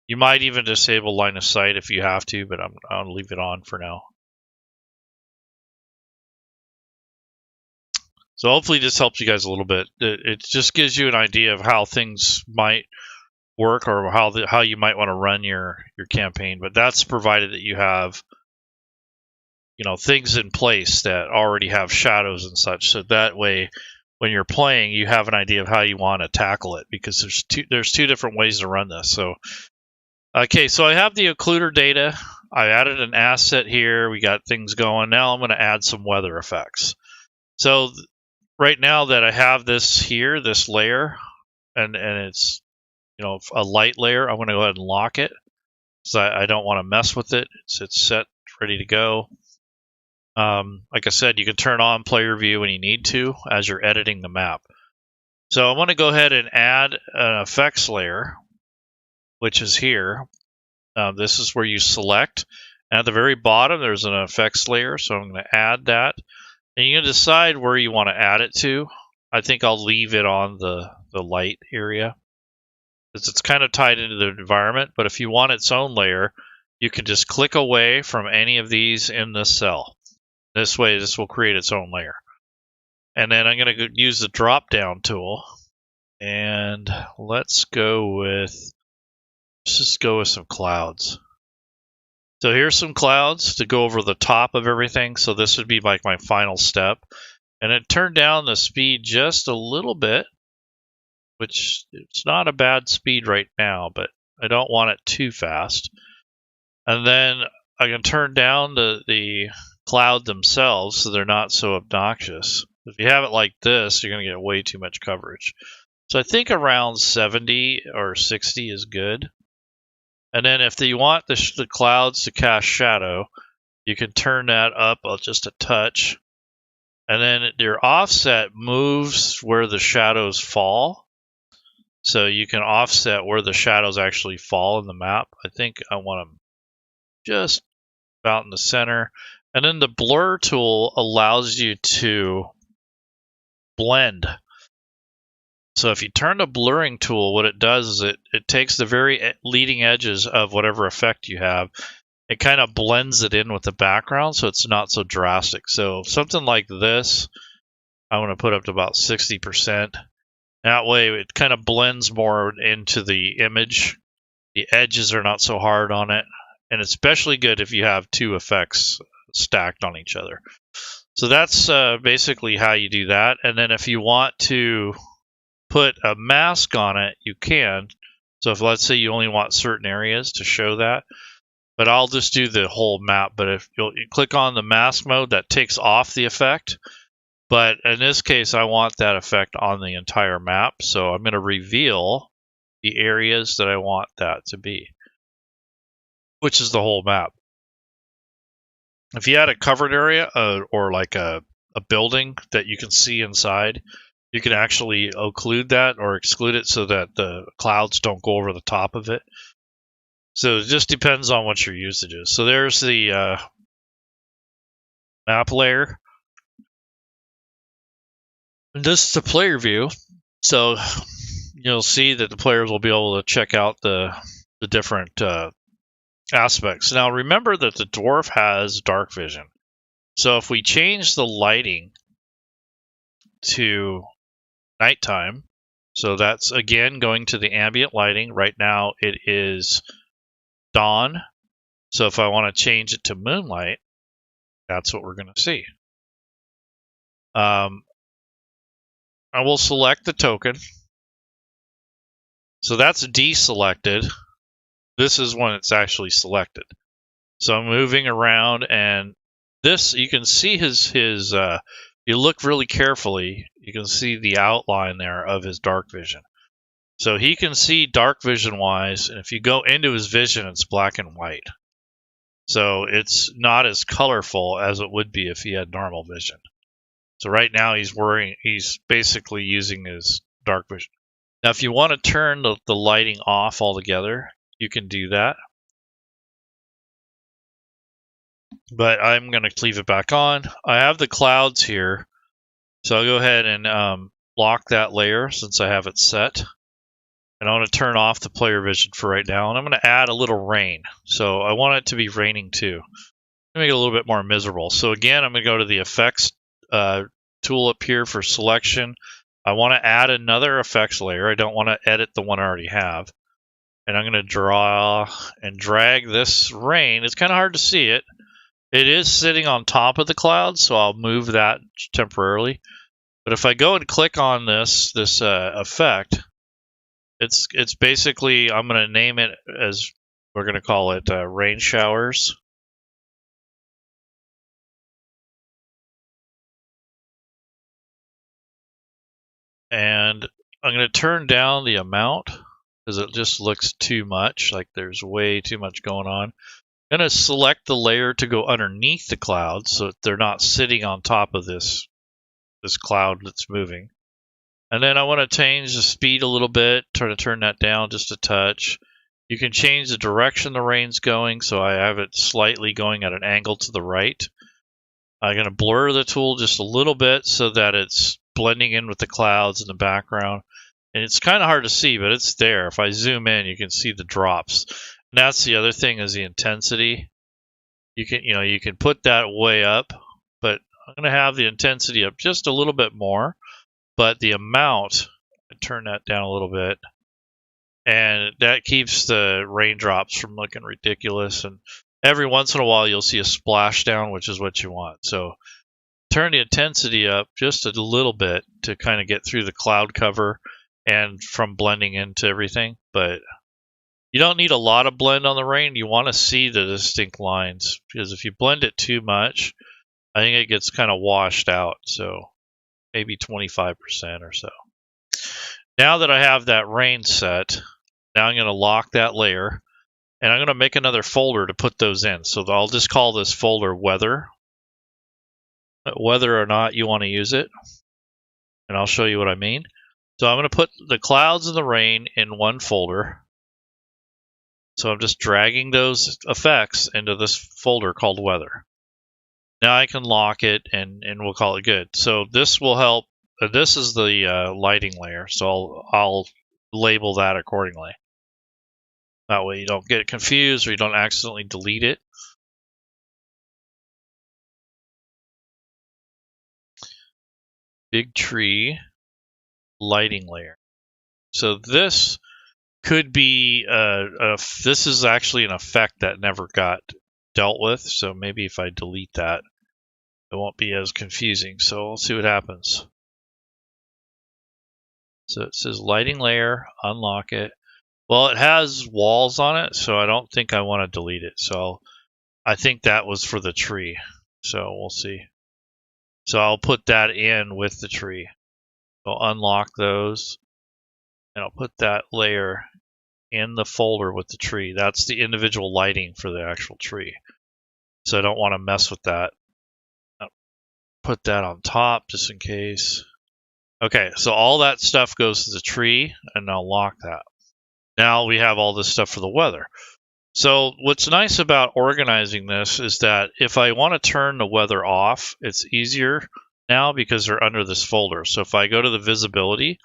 You might even disable line of sight if you have to, but I'll leave it on for now. So hopefully this helps you guys a little bit. It just gives you an idea of how things might work or how you might want to run your campaign. But that's provided that you have things in place that already have shadows and such. So that way, when you're playing, you have an idea of how you want to tackle it, because there's two different ways to run this. So okay, so I have the occluder data. I added an asset here. We got things going. Now I'm going to add some weather effects. So right now that I have this here, this layer, and it's a light layer, I'm going to go ahead and lock it because I don't want to mess with it. It's set, ready to go. Like I said, you can turn on player view when you need to as you're editing the map. So I want to go ahead and add an effects layer, which is here. This is where you select. And at the very bottom, there's an effects layer. So I'm going to add that. And you can decide where you want to add it to. I think I'll leave it on the light area, because it's kind of tied into the environment. But if you want its own layer, you can just click away from any of these in this cell. This way, this will create its own layer. And then I'm going to use the drop-down tool. And let's just go with some clouds. So here's some clouds to go over the top of everything. So this would be like my final step. And it turned down the speed just a little bit, which it's not a bad speed right now, but I don't want it too fast. And then I can turn down the cloud themselves so they're not so obnoxious. If you have it like this, you're going to get way too much coverage. So I think around 70 or 60 is good. And then if you want the clouds to cast shadow, you can turn that up just a touch. And then your offset moves where the shadows fall. So you can offset where the shadows actually fall in the map. I think I want them just about in the center. And then the blur tool allows you to blend. So if you turn the blurring tool, what it does is it takes the very leading edges of whatever effect you have. It kind of blends it in with the background, so it's not so drastic. So something like this, I want to put up to about 60%. That way it kind of blends more into the image. The edges are not so hard on it. And it's especially good if you have two effects stacked on each other. So that's basically how you do that. And then if you want to put a mask on it, you can. So if let's say you only want certain areas to show that, but I'll just do the whole map. But if you click on the mask mode, that takes off the effect. But in this case, I want that effect on the entire map. So I'm going to reveal the areas that I want that to be, which is the whole map. If you had a covered area or like a building that you can see inside, you can actually occlude that or exclude it so that the clouds don't go over the top of it. So it just depends on what your usage is. So there's the map layer. And this is the player view. So you'll see that the players will be able to check out the different aspects. Now remember that the dwarf has dark vision. So if we change the lighting to nighttime, so that's again going to the ambient lighting. Right now it is dawn. So if I want to change it to moonlight, that's what we're going to see. I will select the token. So that's deselected. This is when it's actually selected. So I'm moving around, and this, you can see his you look really carefully, you can see the outline there of his dark vision. So he can see dark vision wise, and if you go into his vision, it's black and white. So it's not as colorful as it would be if he had normal vision. So right now he's basically using his dark vision. Now if you want to turn the lighting off altogether, you can do that. But I'm going to leave it back on. I have the clouds here, so I'll go ahead and lock that layer since I have it set. And I want to turn off the player vision for right now, and I'm going to add a little rain. So I want it to be raining too. Make it a little bit more miserable. So again, I'm going to go to the effects tool up here for selection. I want to add another effects layer. I don't want to edit the one I already have. And I'm going to draw and drag this rain. It's kind of hard to see it. It is sitting on top of the cloud, so I'll move that temporarily. But if I go and click on this effect, it's basically, I'm going to name it as, we're going to call it rain showers. And I'm going to turn down the amount because it just looks too much, like there's way too much going on. I'm going to select the layer to go underneath the cloud so that they're not sitting on top of this cloud that's moving. And then I want to change the speed a little bit, try to turn that down just a touch. You can change the direction the rain's going, so I have it slightly going at an angle to the right. I'm going to blur the tool just a little bit so that it's blending in with the clouds in the background. And it's kind of hard to see, but it's there. If I zoom in, you can see the drops. And that's the other thing, is the intensity. You can put that way up, but I'm going to have the intensity up just a little bit more. But the amount, I turn that down a little bit, and that keeps the raindrops from looking ridiculous. And every once in a while, you'll see a splashdown, which is what you want. So turn the intensity up just a little bit to kind of get through the cloud cover and from blending into everything. But you don't need a lot of blend on the rain. You want to see the distinct lines, because if you blend it too much, I think it gets kind of washed out. So maybe 25% or so. Now that I have that rain set, now I'm going to lock that layer, and I'm going to make another folder to put those in. So I'll just call this folder weather, whether or not you want to use it. And I'll show you what I mean. So I'm going to put the clouds and the rain in one folder. So I'm just dragging those effects into this folder called weather. Now I can lock it, and we'll call it good. So this will help. This is the lighting layer, so I'll label that accordingly. That way you don't get confused or you don't accidentally delete it. Big tree lighting layer. So this could be this is actually an effect that never got dealt with. So maybe if I delete that, it won't be as confusing. So we'll see what happens. So it says lighting layer, unlock it. Well, it has walls on it, so I don't think I want to delete it. So I think that was for the tree. So we'll see. So I'll put that in with the tree. I'll unlock those, and I'll put that layer in the folder with the tree. That's the individual lighting for the actual tree. So I don't want to mess with that. I'll put that on top just in case. Okay, so all that stuff goes to the tree, and I'll lock that. Now we have all this stuff for the weather. So what's nice about organizing this is that if I want to turn the weather off, it's easier now because they're under this folder. So if I go to the visibility,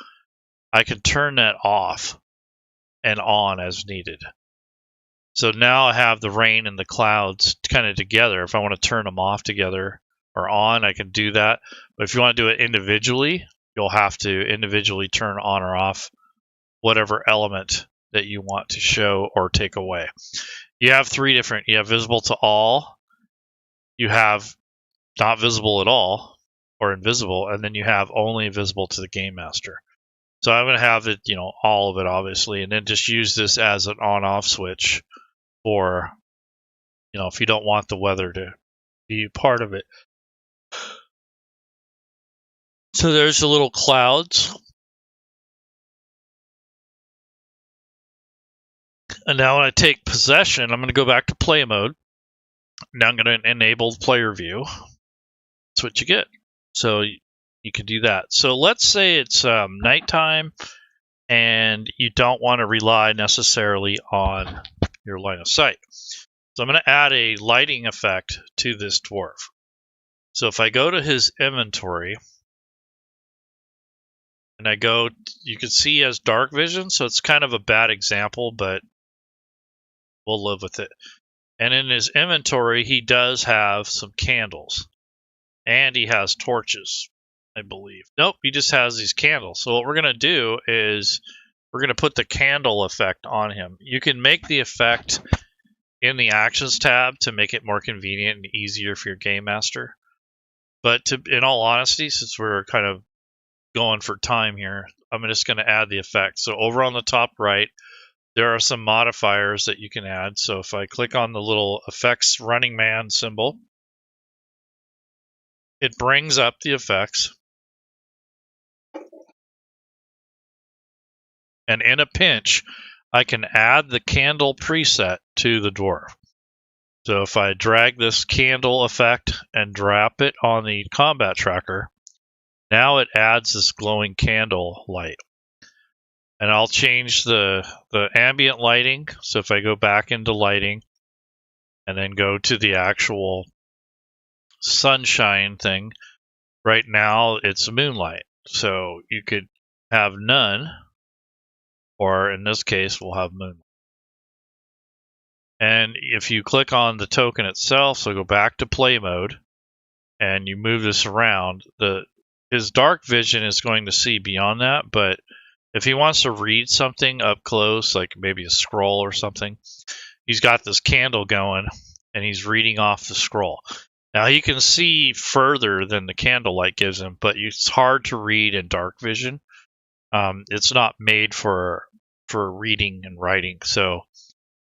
I can turn that off and on as needed. So now I have the rain and the clouds kind of together. If I want to turn them off together or on, I can do that. But if you want to do it individually, you'll have to individually turn on or off whatever element that you want to show or take away. You have three different, you have visible to all, you have not visible at all or invisible, and then you have only visible to the game master. So I'm going to have it, all of it obviously, and then just use this as an on-off switch for, if you don't want the weather to be part of it. So there's the little clouds. And now when I take possession, I'm going to go back to play mode. Now I'm going to enable player view. That's what you get. So you can do that. So let's say it's nighttime and you don't want to rely necessarily on your line of sight. So I'm going to add a lighting effect to this dwarf. So if I go to his inventory and I go, you can see he has dark vision. So it's kind of a bad example, but we'll live with it. And in his inventory, he does have some candles and he has torches, I believe. Nope, he just has these candles. So what we're going to do is we're going to put the candle effect on him. You can make the effect in the Actions tab to make it more convenient and easier for your game master. But in all honesty, since we're kind of going for time here, I'm just going to add the effect. So over on the top right, there are some modifiers that you can add. So if I click on the little effects running man symbol, it brings up the effects. And in a pinch, I can add the candle preset to the dwarf. So if I drag this candle effect and drop it on the combat tracker, now it adds this glowing candle light. And I'll change the ambient lighting. So if I go back into lighting and then go to the actual sunshine thing, right now it's moonlight. So you could have none, or in this case, we'll have moonlight. And if you click on the token itself, so go back to play mode, and you move this around, his dark vision is going to see beyond that, but if he wants to read something up close, like maybe a scroll or something, he's got this candle going, and he's reading off the scroll. Now he can see further than the candlelight gives him, but it's hard to read in dark vision. It's not made for reading and writing, so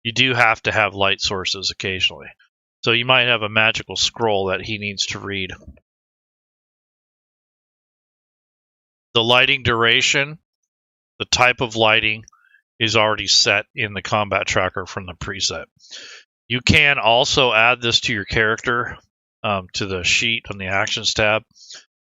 you do have to have light sources occasionally. So you might have a magical scroll that he needs to read. The lighting duration, the type of lighting is already set in the combat tracker from the preset. You can also add this to your character, to the sheet on the Actions tab.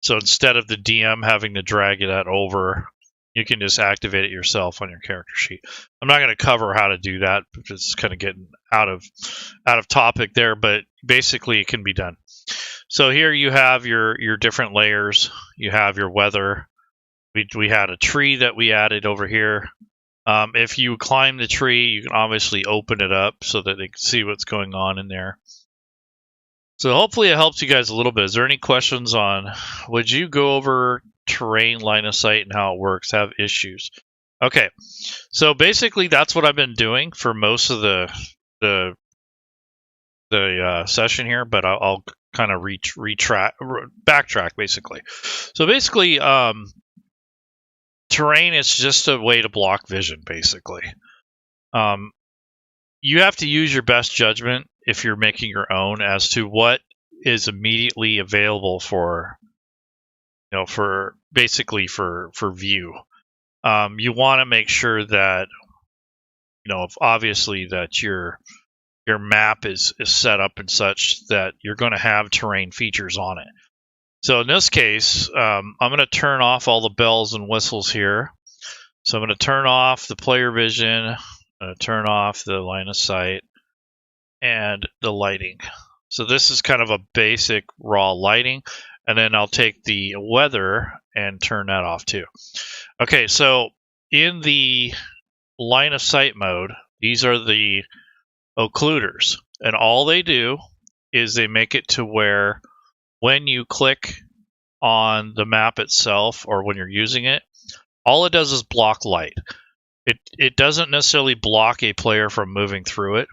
So instead of the DM having to drag that over, you can just activate it yourself on your character sheet. I'm not going to cover how to do that because it's kind of getting out of topic there, but basically it can be done. So here you have your different layers. You have your weather. We had a tree that we added over here. If you climb the tree, you can obviously open it up so that they can see what's going on in there. So hopefully it helps you guys a little bit. Is there any questions on, would you go over terrain line of sight and how it works, have issues? Okay, so basically that's what I've been doing for most of the session here, but I'll kind of backtrack basically. So basically, terrain is just a way to block vision, basically. You have to use your best judgment if you're making your own as to what is immediately available for basically for view. You want to make sure that obviously that your map is set up and such that you're going to have terrain features on it. So in this case, I'm going to turn off all the bells and whistles here. So I'm going to turn off the player vision, I'm going to turn off the line of sight, and the lighting. So this is kind of a basic raw lighting, and then I'll take the weather and turn that off too. Okay, so in the line of sight mode, these are the occluders, and all they do is they make it to where when you click on the map itself or when you're using it, all it does is block light. It doesn't necessarily block a player from moving through it,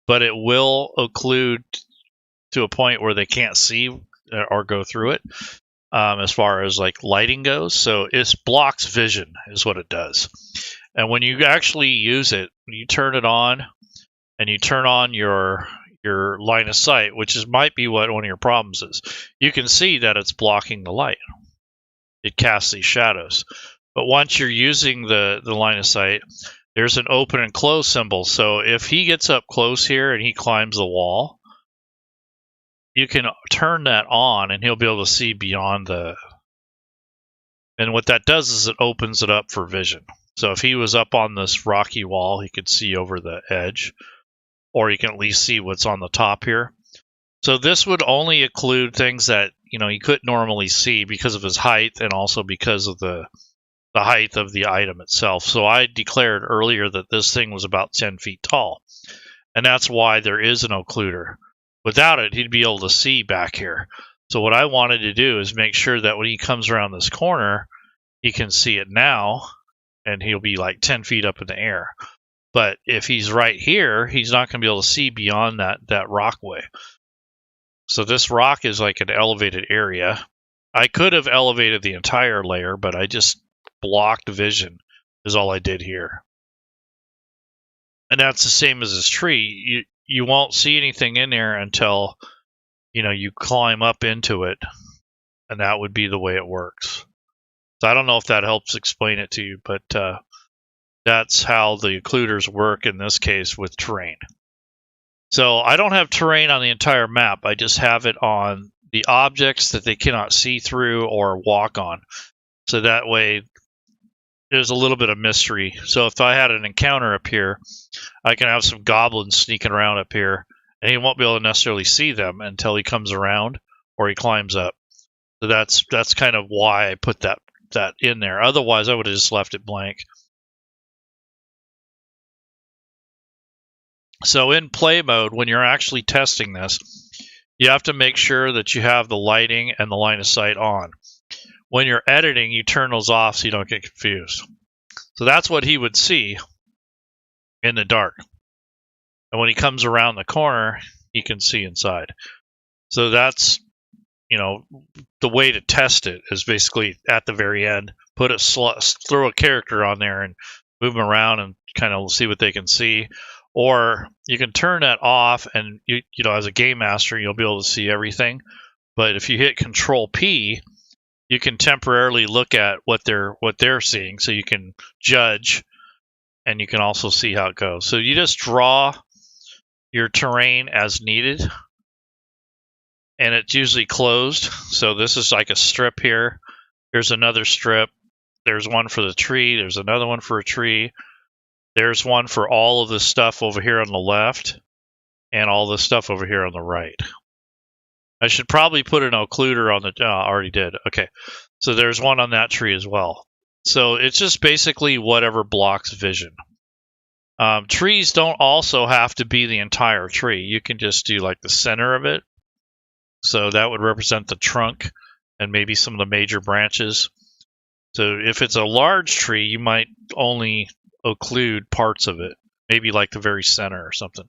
but it will occlude to a point where they can't see or go through it, as far as like lighting goes. So it blocks vision is what it does. And when you actually use it, when you turn it on and you turn on your line of sight, which might be what one of your problems is, you can see that it's blocking the light. it casts these shadows. But once you're using the line of sight, there's an open and close symbol. So if he gets up close here and he climbs the wall, you can turn that on and he'll be able to see beyond the... And what that does is it opens it up for vision. So if he was up on this rocky wall, he could see over the edge, or he can at least see what's on the top here. So this would only include things that, you know, he couldn't normally see because of his height and also because of the height of the item itself. So I declared earlier that this thing was about 10 feet tall, and that's why there is an occluder. Without it, he'd be able to see back here. So what I wanted to do is make sure that when he comes around this corner, he can see it now, and he'll be like 10 feet up in the air. But if he's right here, he's not going to be able to see beyond that rockway. So this rock is like an elevated area. I could have elevated the entire layer, but I just blocked vision is all I did here. And that's the same as this tree. You won't see anything in there until, you know, you climb up into it, and that would be the way it works. So I don't know if that helps explain it to you, but that's how the occluders work in this case with terrain. So I don't have terrain on the entire map. I just have it on the objects that they cannot see through or walk on. So that way there's a little bit of mystery. So if I had an encounter up here, I can have some goblins sneaking around up here, and he won't be able to necessarily see them until he comes around or he climbs up. So that's kind of why I put that in there. Otherwise, I would have just left it blank. So in play mode, when you're actually testing this, you have to make sure that you have the lighting and the line of sight on. When you're editing, you turn those off so you don't get confused. So that's what he would see in the dark. And when he comes around the corner, he can see inside. So that's, you know, the way to test it is basically at the very end, throw a character on there and move them around and kind of see what they can see. Or you can turn that off, and you know, as a game master, you'll be able to see everything. But if you hit Control P, you can temporarily look at what they're seeing, so you can judge, and you can also see how it goes. So you just draw your terrain as needed, and it's usually closed. So this is like a strip here. There's another strip. There's one for the tree. There's another one for a tree. There's one for all of this stuff over here on the left, and all this stuff over here on the right. I should probably put an occluder on the... I already did. Okay. So there's one on that tree as well. So it's just basically whatever blocks vision. Trees don't also have to be the entire tree. You can just do like the center of it. So that would represent the trunk and maybe some of the major branches. So if it's a large tree, you might only occlude parts of it, maybe like the very center or something.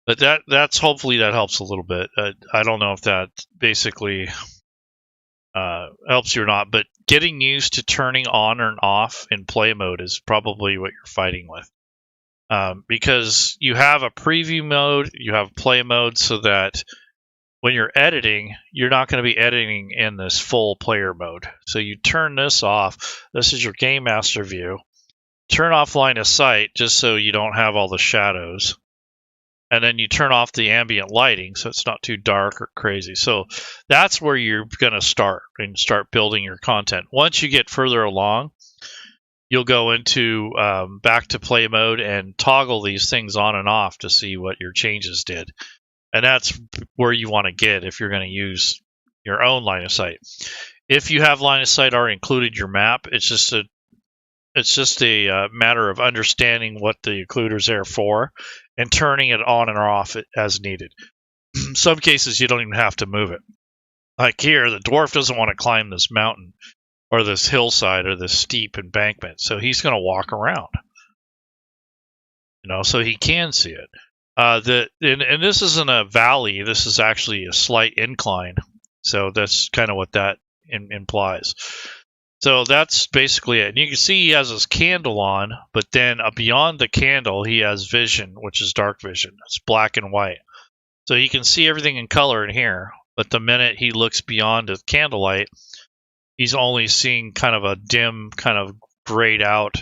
But that's hopefully that helps a little bit. I don't know if that basically helps you or not, but getting used to turning on and off in play mode is probably what you're fighting with. Because you have a preview mode, you have play mode, so that when you're editing, you're not going to be editing in this full player mode. So you turn this off. This is your game master view. Turn off line of sight just so you don't have all the shadows. And then you turn off the ambient lighting so it's not too dark or crazy. So that's where you're going to start and start building your content. Once you get further along, you'll go into back to play mode and toggle these things on and off to see what your changes did. And that's where you want to get if you're going to use your own line of sight. If you have line of sight already included in your map, it's just a matter of understanding what the occluder's there for and turning it on and off as needed. In some cases, you don't even have to move it. Like here, the dwarf doesn't want to climb this mountain or this hillside or this steep embankment, so he's going to walk around. You know, so he can see it. And this isn't a valley. This is actually a slight incline. So that's kind of what that implies. So that's basically it. And you can see he has his candle on, but then beyond the candle, he has vision, which is dark vision. It's black and white. So he can see everything in color in here, but the minute he looks beyond the candlelight, he's only seeing kind of a dim, kind of grayed out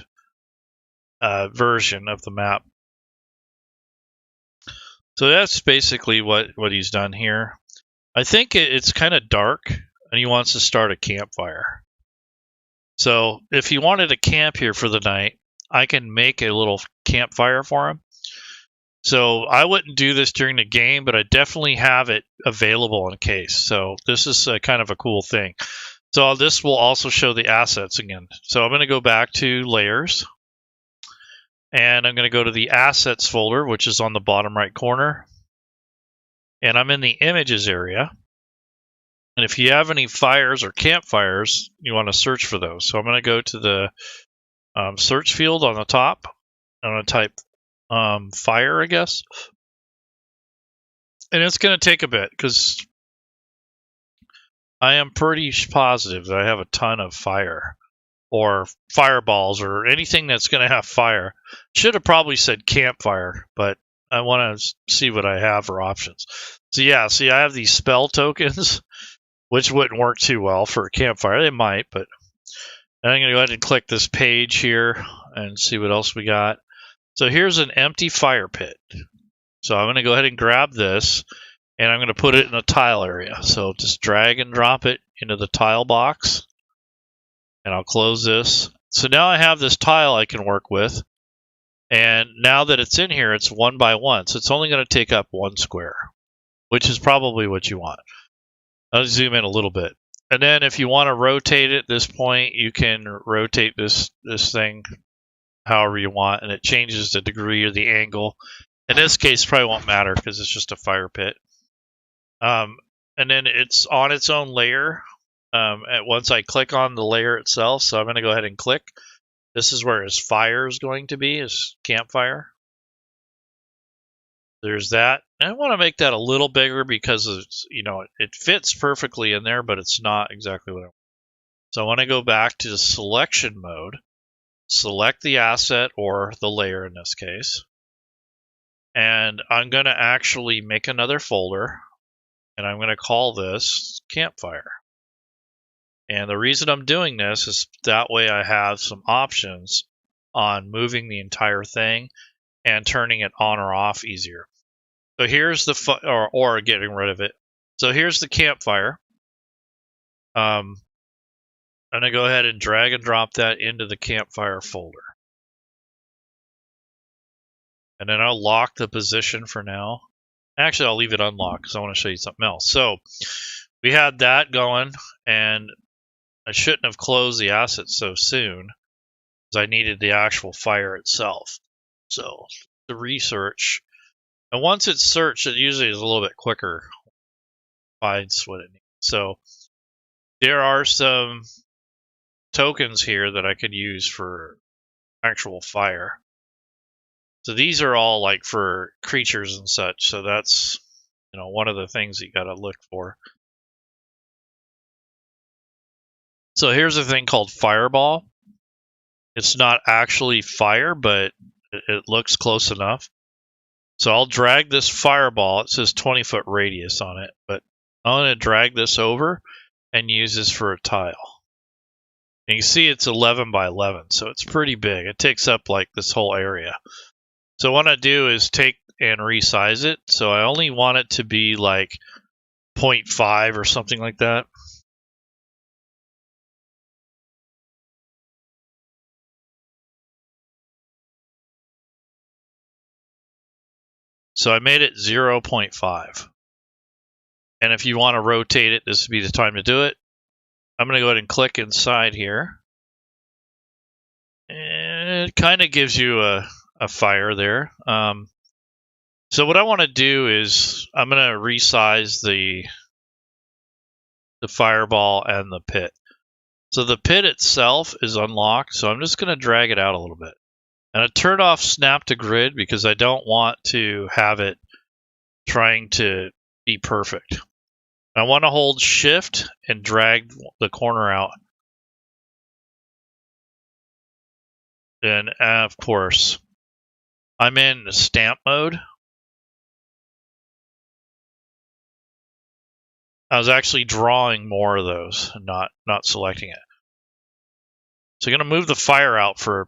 version of the map. So that's basically what he's done here. I think it's kind of dark, and he wants to start a campfire. So if he wanted to camp here for the night, I can make a little campfire for him. So I wouldn't do this during the game, but I definitely have it available in case. So this is kind of a cool thing. So this will also show the assets again. So I'm going to go back to layers, and I'm going to go to the assets folder, which is on the bottom right corner. And I'm in the images area. And if you have any fires or campfires, you want to search for those. So I'm going to go to the search field on the top. I'm going to type fire, I guess. And it's going to take a bit because I am pretty positive that I have a ton of fire or fireballs or anything that's going to have fire. Should have probably said campfire, but I want to see what I have for options. So yeah, see, I have these spell tokens, which wouldn't work too well for a campfire. They might, but I'm going to go ahead and click this page here and see what else we got. So here's an empty fire pit. So I'm going to go ahead and grab this, and I'm going to put it in a tile area. So just drag and drop it into the tile box, and I'll close this. So now I have this tile I can work with, and now that it's in here, it's 1 by 1. So it's only going to take up 1 square, which is probably what you want. I'll zoom in a little bit. And then if you want to rotate it at this point, you can rotate this thing however you want, and it changes the degree or the angle. In this case, probably won't matter because it's just a fire pit. And then it's on its own layer. Once I click on the layer itself, so I'm going to go ahead and click. This is where his fire is going to be, his campfire. There's that. And I want to make that a little bigger because it's, it fits perfectly in there, but it's not exactly what I want. So I want to go back to the selection mode, select the asset or the layer in this case, and I'm going to actually make another folder, and I'm going to call this Campfire. And the reason I'm doing this is that way I have some options on moving the entire thing and turning it on or off easier. So here's the or getting rid of it. So here's the campfire. I'm going to go ahead and drag and drop that into the campfire folder. And then I'll lock the position for now. Actually, I'll leave it unlocked because I want to show you something else. So we had that going, and I shouldn't have closed the asset so soon because I needed the actual fire itself. So the research. And once it's searched, it usually is a little bit quicker. Finds what it needs. So there are some tokens here that I could use for actual fire. So these are all like for creatures and such. So that's, one of the things you got to look for. So here's a thing called Fireball. It's not actually fire, but it looks close enough. So I'll drag this fireball. It says 20-foot radius on it, but I'm going to drag this over and use this for a tile. And you see it's 11 by 11, so it's pretty big. It takes up like this whole area. So what I do is take and resize it. So I only want it to be like 0.5 or something like that. So I made it 0.5. And if you want to rotate it, this would be the time to do it. I'm going to go ahead and click inside here. And it kind of gives you a fire there. So what I want to do is I'm going to resize the fireball and the pit. So the pit itself is unlocked, so I'm just going to drag it out a little bit. And I turn off snap to grid because I don't want to have it trying to be perfect. I want to hold shift and drag the corner out. And of course, I'm in stamp mode. I was actually drawing more of those and not selecting it. So I'm going to move the fire out for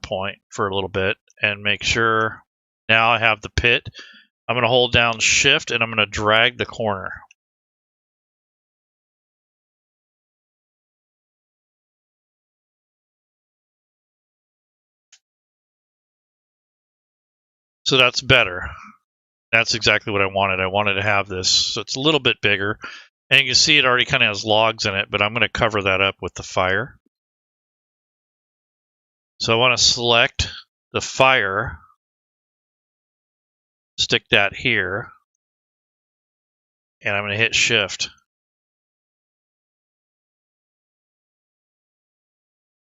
a little bit and make sure now I have the pit. I'm going to hold down shift and I'm going to drag the corner. So that's better. That's exactly what I wanted. I wanted to have this so it's a little bit bigger. And you can see it already kind of has logs in it, but I'm going to cover that up with the fire. So I want to select the fire, stick that here, and I'm going to hit shift.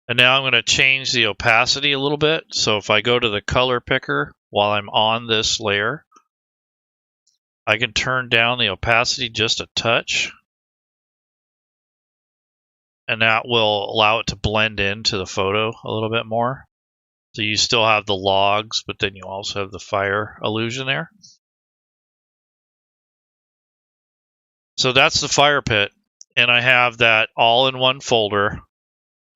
And now I'm going to change the opacity a little bit. So if I go to the color picker while I'm on this layer, I can turn down the opacity just a touch. And that will allow it to blend into the photo a little bit more. So you still have the logs, but then you also have the fire illusion there. So that's the fire pit. And I have that all in one folder.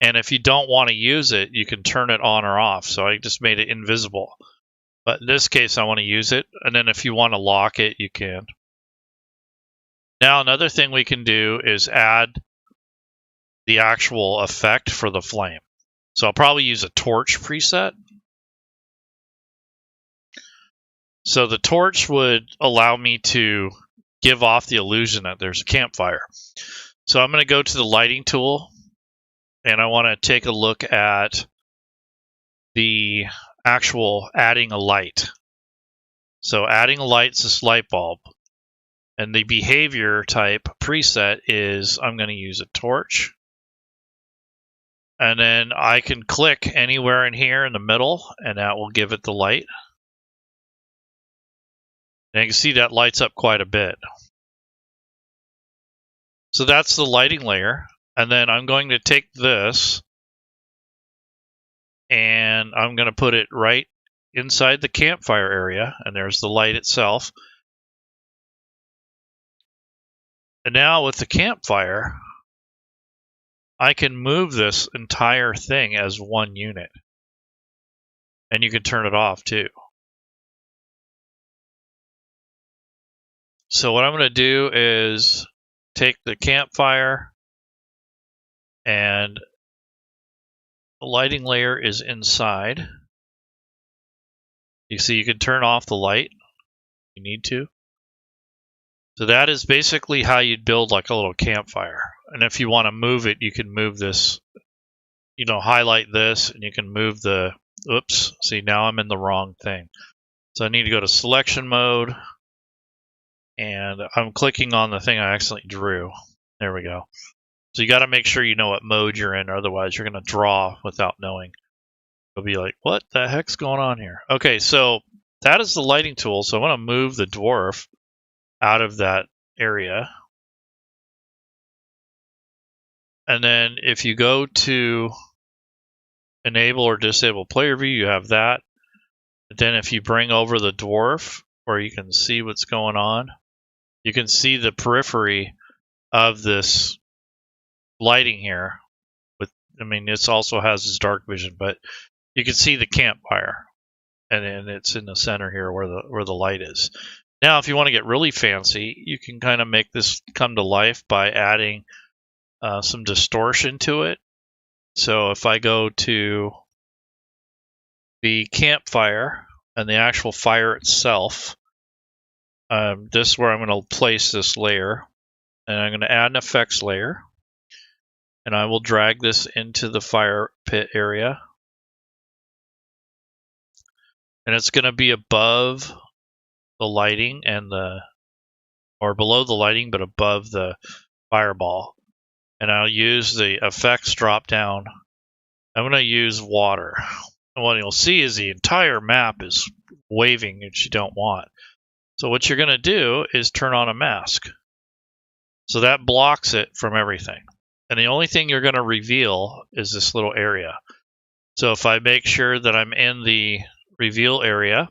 And if you don't want to use it, you can turn it on or off. So I just made it invisible. But in this case, I want to use it. And then if you want to lock it, you can. Now, another thing we can do is add the actual effect for the flame. So I'll probably use a torch preset. So the torch would allow me to give off the illusion that there's a campfire. So I'm going to go to the lighting tool and I want to take a look at the actual adding a light. So adding a light is this light bulb. And the behavior type preset is I'm going to use a torch. And then I can click anywhere in here in the middle and that will give it the light. And you can see that lights up quite a bit. So that's the lighting layer. And then I'm going to take this and I'm going to put it right inside the campfire area. And there's the light itself. And now with the campfire, I can move this entire thing as one unit. And you can turn it off too. So what I'm going to do is take the campfire and the lighting layer is inside. You see you can turn off the light if you need to. So that is basically how you'd build like a little campfire. And if you want to move it, you can move this, highlight this and you can move the, oops, see now I'm in the wrong thing. So I need to go to selection mode and I'm clicking on the thing I accidentally drew. There we go. So you got to make sure you know what mode you're in, otherwise you're going to draw without knowing. You'll be like, what the heck's going on here? Okay, so that is the lighting tool. So I want to move the dwarf out of that area. And then if you go to enable or disable player view, you have that. But then if you bring over the dwarf where you can see what's going on, you can see the periphery of this lighting here. This also has this dark vision, but you can see the campfire. And then it's in the center here where the light is. Now, if you want to get really fancy, you can kind of make this come to life by adding some distortion to it. So if I go to the campfire and the actual fire itself, this is where I'm going to place this layer. And I'm going to add an effects layer. And I will drag this into the fire pit area. And it's going to be above the lighting or below the lighting, but above the fireball. And I'll use the effects drop down. I'm going to use water. And what you'll see is the entire map is waving, which you don't want. So what you're going to do is turn on a mask. So that blocks it from everything. And the only thing you're going to reveal is this little area. So if I make sure that I'm in the reveal area,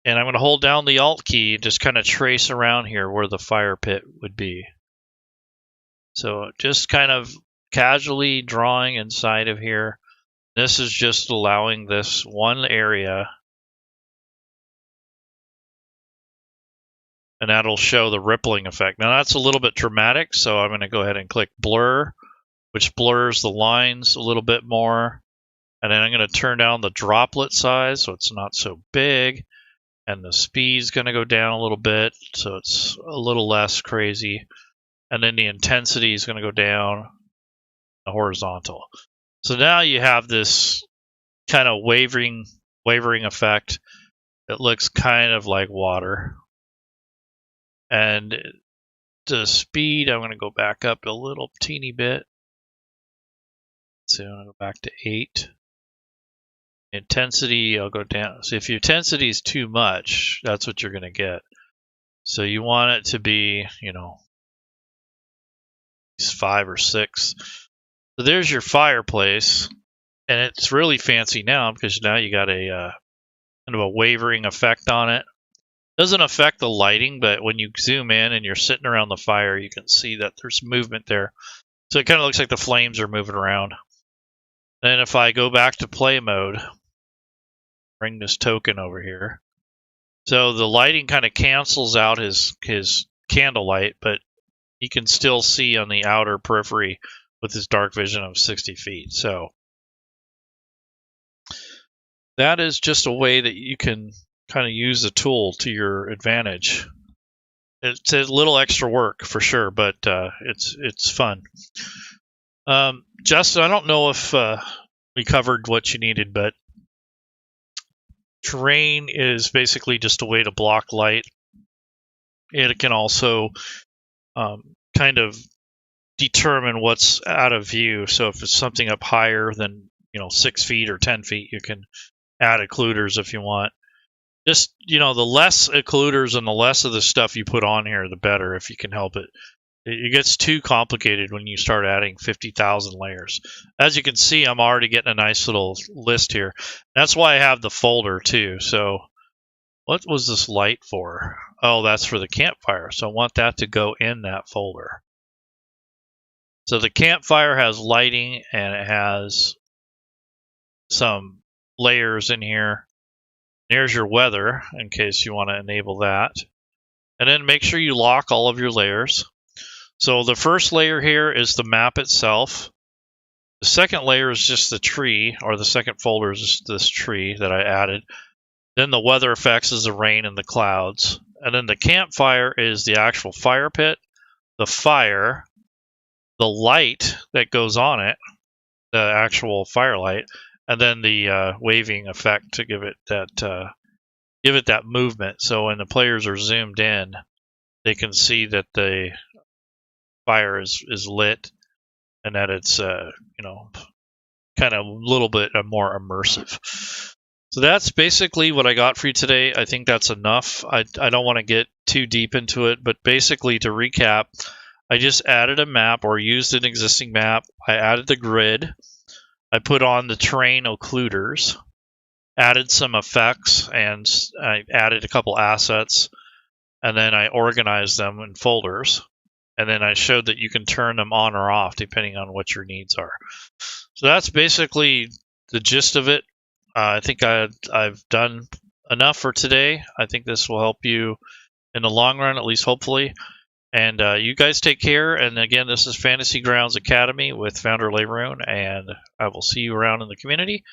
and I'm going to hold down the Alt key, just kind of trace around here where the fire pit would be. So just kind of casually drawing inside of here. This is just allowing this one area, and that'll show the rippling effect. Now that's a little bit dramatic, so I'm going to go ahead and click blur, which blurs the lines a little bit more. And then I'm going to turn down the droplet size so it's not so big. And the speed's going to go down a little bit so it's a little less crazy. And then the intensity is going to go down the horizontal. So now you have this kind of wavering effect. It looks kind of like water. And the speed, I'm going to go back up a little teeny bit. So I'm going to go back to 8. Intensity, I'll go down. So if your intensity is too much, that's what you're going to get. So you want it to be, 5 or 6. So there's your fireplace, and it's really fancy now because now you got a kind of a wavering effect on it. Doesn't affect the lighting, but when you zoom in and you're sitting around the fire, you can see that there's movement there. So it kind of looks like the flames are moving around. Then if I go back to play mode, bring this token over here. So the lighting kind of cancels out his candlelight, but you can still see on the outer periphery with his dark vision of 60 feet. So that is just a way that you can kind of use the tool to your advantage. It's a little extra work for sure, but it's fun. Justin, I don't know if we covered what you needed, but terrain is basically just a way to block light. It can also kind of determine what's out of view. So if it's something up higher than 6 feet or 10 feet, you can add occluders if you want. Just the less occluders and the less of the stuff you put on here, the better if you can help it. It gets too complicated when you start adding 50,000 layers. As you can see, I'm already getting a nice little list here. That's why I have the folder too. So what was this light for? Oh, that's for the campfire. So I want that to go in that folder. So the campfire has lighting and it has some layers in here. There's your weather in case you want to enable that. And then make sure you lock all of your layers. So the first layer here is the map itself. The second layer is just the tree, or the second folder is just this tree that I added. Then the weather effects is the rain and the clouds. And then the campfire is the actual fire pit, the fire, the light that goes on it, the actual firelight, and then the waving effect to give it that movement. So when the players are zoomed in, they can see that the fire is lit and that it's kind of a little bit more immersive. So that's basically what I got for you today. I think that's enough. I don't want to get too deep into it, but basically to recap, I just added a map or used an existing map. I added the grid. I put on the terrain occluders, added some effects, and I added a couple assets, and then I organized them in folders. And then I showed that you can turn them on or off depending on what your needs are. So that's basically the gist of it. I think I've done enough for today. I think this will help you in the long run, at least hopefully. And you guys take care. And again, this is Fantasy Grounds Academy with Founder Leroon, and I will see you around in the community.